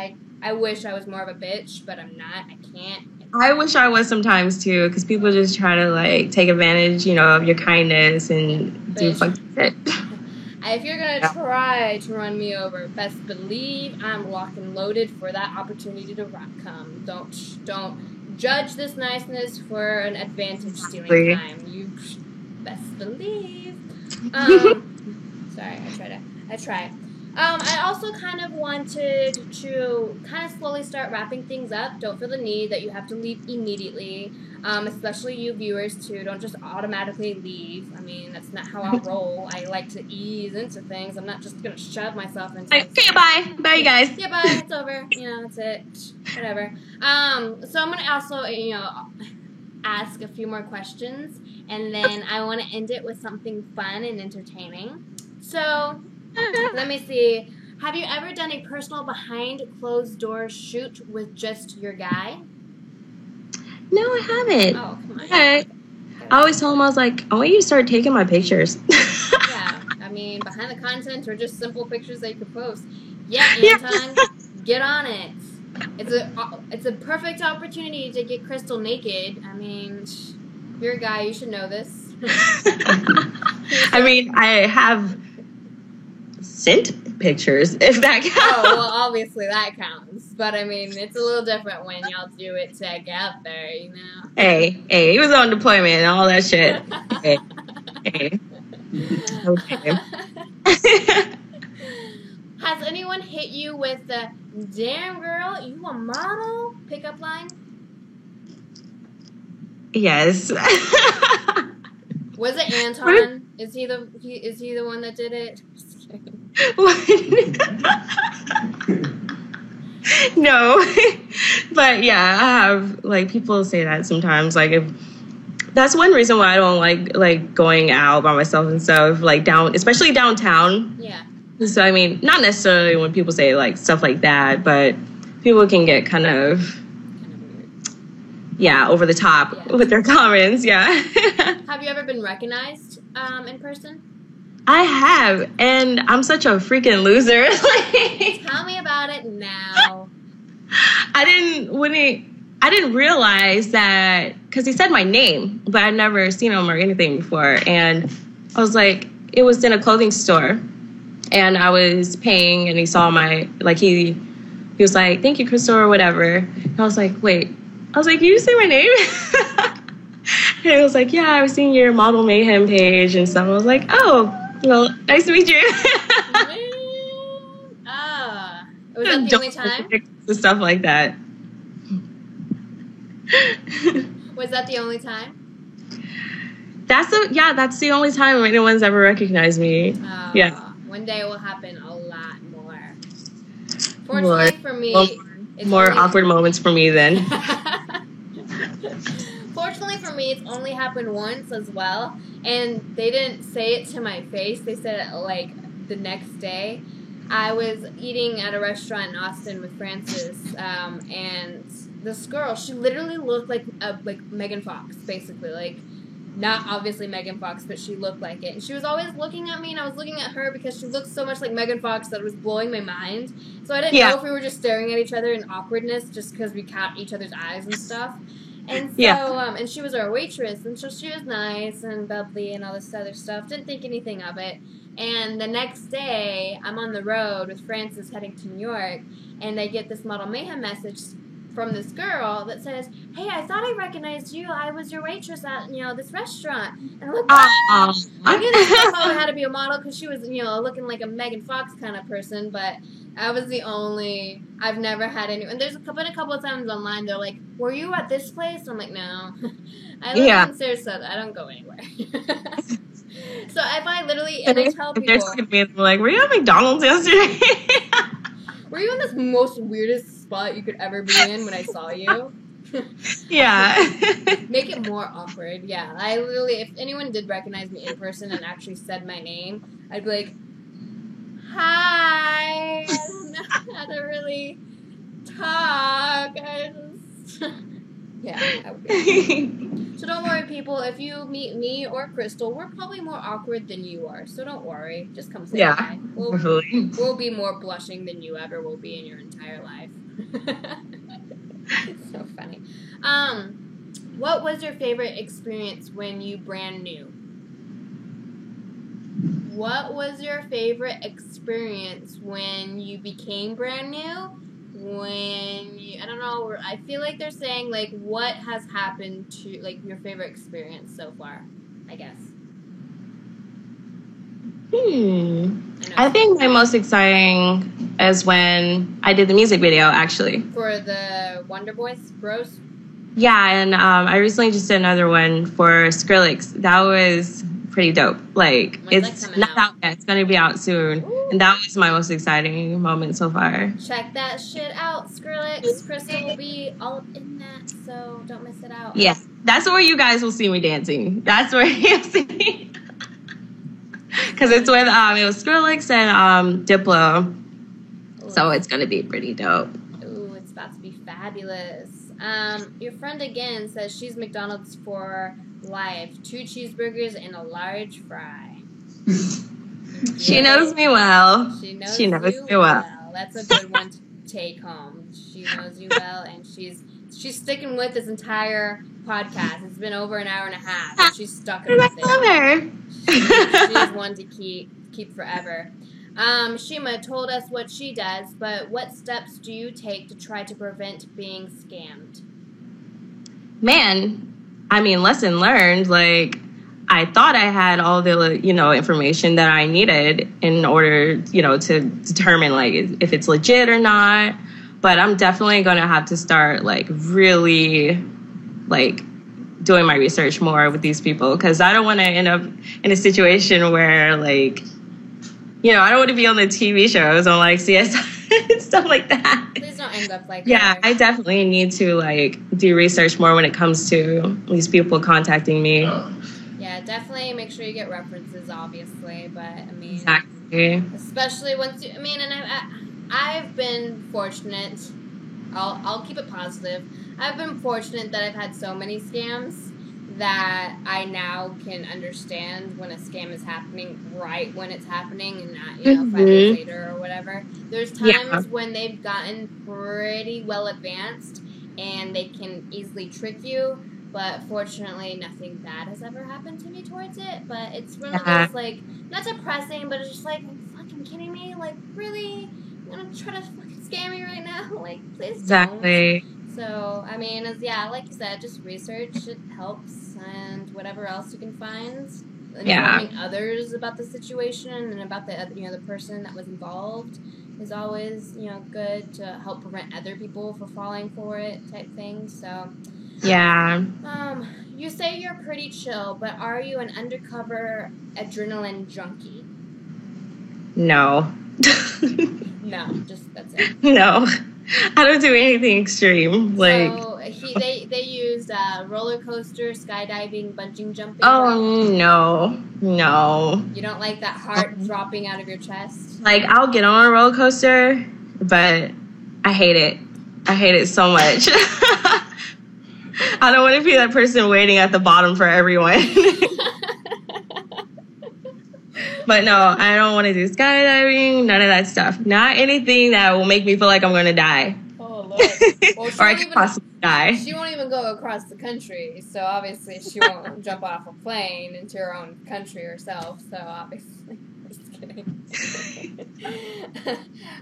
I wish I was more of a bitch, but I'm not. I can't. I wish I was sometimes too, because people just try to like take advantage, of your kindness and do fucking shit. If you're gonna try to run me over, best believe I'm locked and loaded for that opportunity to come. Don't judge this niceness for an advantage stealing time. You best believe. Sorry, I try. I also kind of wanted to kind of slowly start wrapping things up. Don't feel the need that you have to leave immediately, especially you viewers too. Don't just automatically leave. I mean, that's not how I roll. I like to ease into things. I'm not just going to shove myself into things. Okay, bye. Bye, you guys. Yeah, bye. It's over. That's it. Whatever. So I'm going to also, ask a few more questions, and then I want to end it with something fun and entertaining. So... let me see. Have you ever done a personal behind closed door shoot with just your guy? No, I haven't. Oh, come on. Okay. I always told him, I was like, I want you to start taking my pictures. Yeah, I mean, behind the content or just simple pictures that you could post. Yeah, Anton, get on it. It's a perfect opportunity to get Crystal naked. I mean, you're a guy, you should know this. I mean, I have... sent pictures, if that counts. Oh, well, obviously that counts. But, I mean, it's a little different when y'all do it together, Hey, he was on deployment and all that shit. hey. Okay. Has anyone hit you with the, damn girl, you a model pickup line? Yes. Was it Anton? Is he the one that did it? No, but yeah, I have like people say that sometimes. Like, if that's one reason why I don't like going out by myself and stuff, like especially downtown. Yeah. So I mean, not necessarily when people say like stuff like that, but people can get kind of weird. Over the top with their comments. Yeah. Have you ever been recognized in person? I have, and I'm such a freaking loser. Tell me about it now. I didn't realize that, because he said my name, but I'd never seen him or anything before. And I was like, it was in a clothing store, and I was paying, and he saw my, like, he was like, thank you, Crystal, or whatever. And I was like, wait. I was like, you say my name? And he was like, yeah, I was seeing your Model Mayhem page and stuff. I was like, oh, well, nice to meet you. Was that the only time? Stuff like that. Was that the only time? That's the only time anyone's ever recognized me. Yeah. One day it will happen a lot more. Fortunately for me, more awkward moments for me then. Fortunately for me, it's only happened once as well, and they didn't say it to my face. They said it like the next day. I was eating at a restaurant in Austin with Francis, and this girl, she literally looked like Megan Fox, basically. Like, not obviously Megan Fox, but she looked like it. And she was always looking at me, and I was looking at her because she looked so much like Megan Fox that it was blowing my mind. So I didn't know if we were just staring at each other in awkwardness just because we caught each other's eyes and stuff. And so, and she was our waitress, and so she was nice and bubbly and all this other stuff. Didn't think anything of it. And the next day, I'm on the road with Francis heading to New York, and I get this Model Mayhem message from this girl that says, "Hey, I thought I recognized you. I was your waitress at, this restaurant." And I'm like, "What?" I knew this girl probably had to be a model because she was, looking like a Megan Fox kind of person, but I was the only. I've never had anyone. And there's been a couple of times online. They're like, "Were you at this place?" I'm like, "No, I live in Sarasota. I don't go anywhere." So if I literally and I tell people, they're like, "Were you at McDonald's yesterday?" Were you in this most weirdest spot you could ever be in when I saw you? Yeah. Make it more awkward. Yeah, I literally, if anyone did recognize me in person and actually said my name, I'd be like, "Hi." I don't know how to really talk. I would be. So don't worry, people. If you meet me or Crystal, we're probably more awkward than you are. So don't worry. Just come say hi. We'll be more blushing than you ever will be in your entire life. It's so funny. What was your favorite experience when you brand new? What was your favorite experience when you became brand new? I don't know, I feel like they're saying, like, what has happened to, like, your favorite experience so far, I guess. I think my most exciting is when I did the music video, actually. For the Wonder Boys Bros? Yeah, and I recently just did another one for Skrillex. That was pretty dope. Like, it's not out yet. It's going to be out soon. Ooh. And that was my most exciting moment so far. Check that shit out, Skrillex. Crystal will be all up in that, so don't miss it out. Yeah, that's where you guys will see me dancing. That's where you'll see me. Because it's with, it was Skrillex and Diplo. Ooh. So it's going to be pretty dope. Ooh, it's about to be fabulous. Your friend again says she's McDonald's for life. 2 cheeseburgers and a large fry. She knows me well. She knows me well. That's a good one to take home. She knows you well, and she's sticking with this entire podcast. It's been over an hour and a half, and she's stuck with it. I love her. She's one to keep forever. Shima told us what she does, but what steps do you take to try to prevent being scammed? Man, I mean, lesson learned. Like, I thought I had all the, information that I needed in order, to determine, like, if it's legit or not. But I'm definitely going to have to start, like, really, like, doing my research more with these people. Because I don't want to end up in a situation where, like, I don't want to be on the TV shows on, like, CSI and stuff like that. Please don't end up like that. Yeah, I definitely need to, like, do research more when it comes to these people contacting me. Yeah, definitely make sure you get references, obviously. But, I mean, exactly. Especially once you, I mean, and I've been fortunate. I'll keep it positive. I've been fortunate that I've had so many scams that I now can understand when a scam is happening right when it's happening and not, 5 years later or whatever. There's times when they've gotten pretty well advanced and they can easily trick you, but fortunately nothing bad has ever happened to me towards it. But it's one of those, like, not depressing, but it's just like, are you fucking kidding me? Like, really? You're gonna try to fucking scam me right now? Like, please don't. Exactly. So, I mean, like you said, just research, it helps, and whatever else you can find. Informing others about the situation and about the the person that was involved is always, good to help prevent other people from falling for it type thing. So, yeah. You say you're pretty chill, but are you an undercover adrenaline junkie? No. No, just that's it. No. I don't do anything extreme. Like, so they used roller coaster, skydiving, bungee jumping. Oh, no. You don't like that heart dropping out of your chest? Like, I'll get on a roller coaster, but I hate it. I hate it so much. I don't want to be that person waiting at the bottom for everyone. But no, I don't want to do skydiving, none of that stuff. Not anything that will make me feel like I'm going to die. Oh, Lord. Well, or I could possibly die. She won't even go across the country, so obviously she won't jump off a plane into her own country herself, so obviously... Just kidding.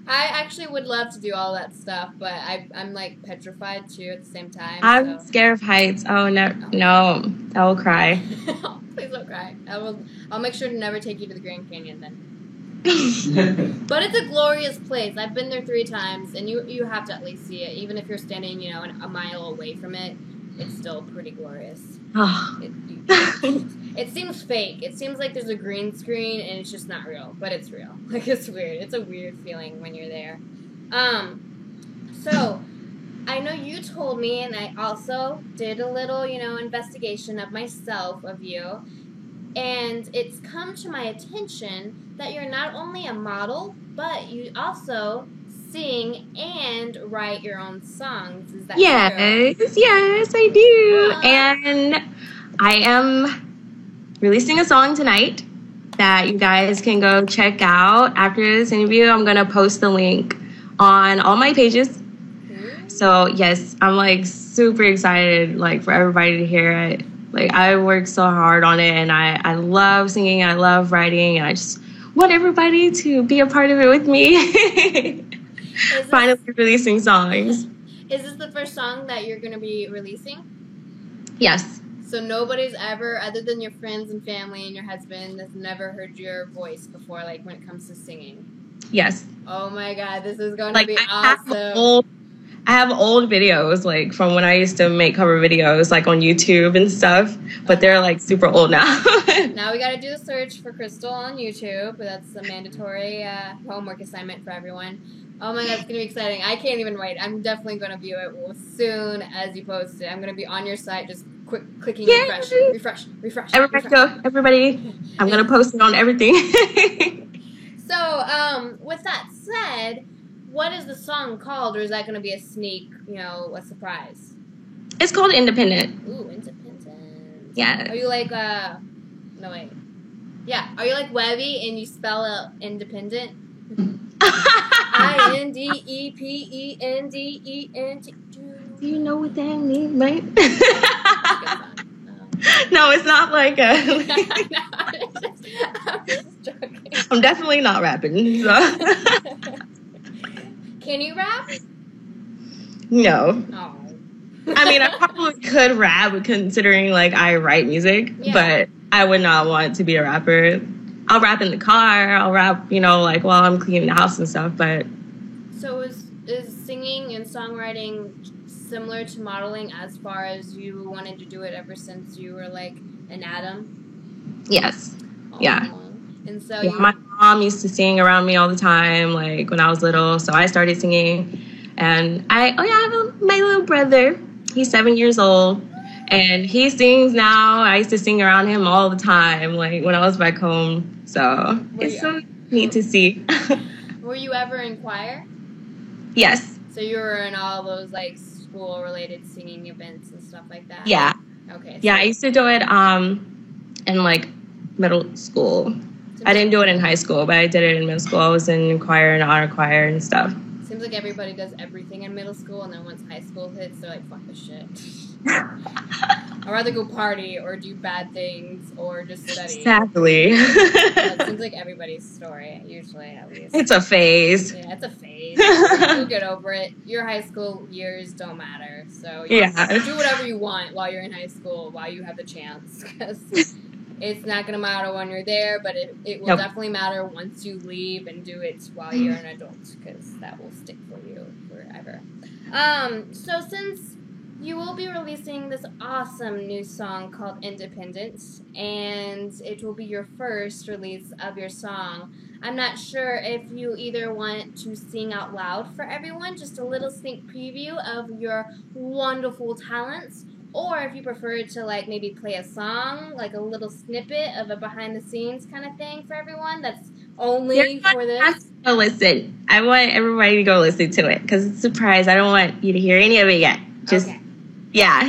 I actually would love to do all that stuff, but I'm like petrified too at the same time. I'm scared of heights. Oh, no, I will cry. Please don't cry. I'll make sure to never take you to the Grand Canyon then. But it's a glorious place. I've been there 3 times, and you have to at least see it. Even if you're standing, a mile away from it, it's still pretty glorious. Oh. It seems fake. It seems like there's a green screen, and it's just not real. But it's real. Like, it's weird. It's a weird feeling when you're there. So, I know you told me, and I also did a little, investigation of myself, of you. And it's come to my attention that you're not only a model, but you also sing and write your own songs. Is that true? Yes, I do. And I am releasing a song tonight that you guys can go check out. After this interview, I'm going to post the link on all my pages. So, yes, I'm, like, super excited, like, for everybody to hear it. Like, I worked so hard on it, and I love singing, I love writing, and I just want everybody to be a part of it with me. Finally releasing songs. Is this the first song that you're going to be releasing? Yes. So nobody's ever, other than your friends and family and your husband, has never heard your voice before, like, when it comes to singing? Yes. Oh, my God, this is going to be awesome. I have old videos, like, from when I used to make cover videos, like, on YouTube and stuff, but they're, like, super old now. Now we got to do the search for Crystal on YouTube. That's a mandatory homework assignment for everyone. Oh, my God, it's going to be exciting. I can't even wait. I'm definitely going to view it as soon as you post it. I'm going to be on your site just clicking refresh. Everybody. I'm going to post it on everything. So, with that said... What is the song called, or is that going to be a sneak, a surprise? It's called Independent. Ooh, Independent. Yeah. Are you like, no, wait. Yeah, are you like Webby and you spell out independent? INDEPENDENT. Do you know what that means, right? No, it's not like a... I'm just joking. I'm definitely not rapping, so... Can you rap? No. Oh. I mean, I probably could rap considering, like, I write music, but I would not want to be a rapper. I'll rap in the car. I'll rap, like, while I'm cleaning the house and stuff, but... So is singing and songwriting similar to modeling as far as you wanted to do it ever since you were, like, an atom? Yes. Yeah. And so my mom used to sing around me all the time, like, when I was little, so I started singing. And I have my little brother. He's 7 years old, and he sings now. I used to sing around him all the time, like, when I was back home. So it's so neat to see. Were you ever in choir? Yes. So you were in all those, like, school-related singing events and stuff like that? Yeah. Okay. So yeah, I used to do it in, like, middle school. I didn't do it in high school, but I did it in middle school. I was in choir and honor choir and stuff. Seems like everybody does everything in middle school, and then once high school hits, they're like, fuck this shit. I'd rather go party or do bad things or just study. Exactly. That seems like everybody's story, usually, at least. It's a phase. Yeah, it's a phase. You'll get over it. Your high school years don't matter. So do whatever you want while you're in high school, while you have the chance. Because it's not going to matter when you're there, but it will definitely matter once you leave and do it while you're an adult, because that will stick for you forever. So since you will be releasing this awesome new song called Independence, and it will be your first release of your song, I'm not sure if you either want to sing out loud for everyone, just a little sneak preview of your wonderful talents, or if you prefer to like maybe play a song, like a little snippet of a behind the scenes kind of thing for everyone that's only for this. Go listen. I want everybody to go listen to it because it's a surprise. I don't want you to hear any of it yet. Just okay. Yeah.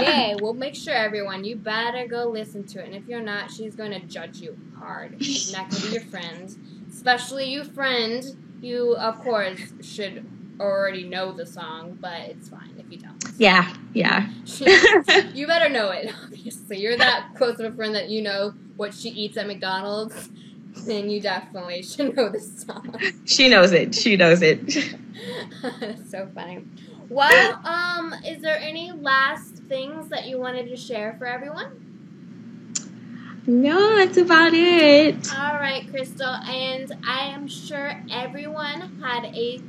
Yay, we'll make sure, everyone. You better go listen to it. And if you're not, she's going to judge you hard. She's not going to be your friend. Especially you, friend. You, of course, should already know the song, but it's fine if you don't. Yeah. You better know it, obviously. You're that close of a friend that you know what she eats at McDonald's. Then you definitely should know this song. She knows it. That's so funny. Well, is there any last things that you wanted to share for everyone? No, that's about it. All right, Crystal, and I am sure everyone had a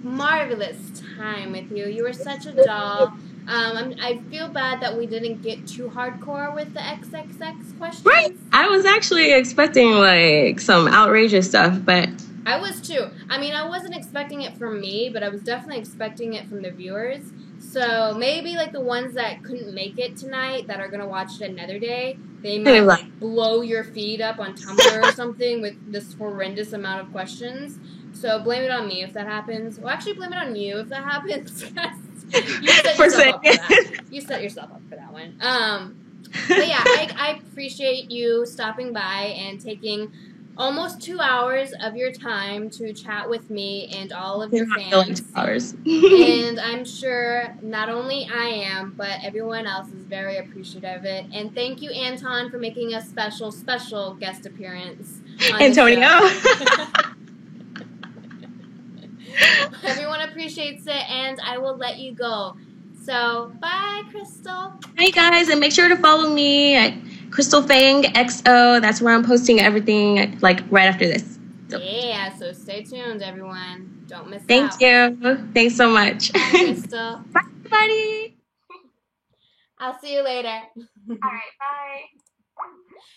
marvelous time with you. You were such a doll. I feel bad that we didn't get too hardcore with the XXX questions. Right. I was actually expecting like some outrageous stuff, but I was too. I mean, I wasn't expecting it from me, but I was definitely expecting it from the viewers. So maybe like the ones that couldn't make it tonight that are going to watch it another day, they might like blow your feed up on Tumblr or something with this horrendous amount of questions. So blame it on me if that happens. Well, actually blame it on you if that happens. You set yourself up for that. You set yourself up for that one. But yeah, I appreciate you stopping by and taking almost 2 hours of your time to chat with me and all of your fans. 2 hours. And I'm sure not only I am, but everyone else is very appreciative of it. And thank you, Anton, for making a special guest appearance on Antonio. Everyone appreciates it, and I will let you go. So, bye, Crystal. Hey, guys, and make sure to follow me at Crystal Fang XO. That's where I'm posting everything, like, right after this. So. Yeah, so stay tuned, everyone. Don't miss out. Thank you. Thanks so much. Bye, Crystal. Bye, everybody. I'll see you later. All right, bye.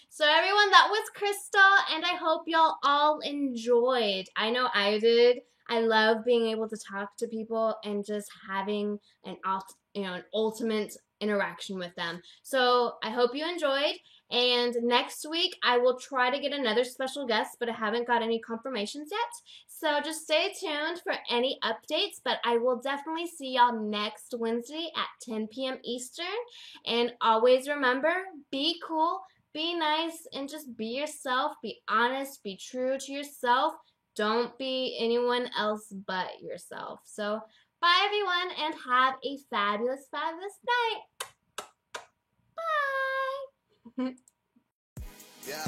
So everyone, that was Crystal, and I hope y'all all enjoyed. I know I did. I love being able to talk to people and just having an ultimate interaction with them. So I hope you enjoyed. And next week, I will try to get another special guest, but I haven't got any confirmations yet. So just stay tuned for any updates, but I will definitely see y'all next Wednesday at 10 p.m. Eastern. And always remember, be cool, be nice, and just be yourself. Be honest, be true to yourself. Don't be anyone else but yourself. So, bye everyone, and have a fabulous night. Bye. Yeah.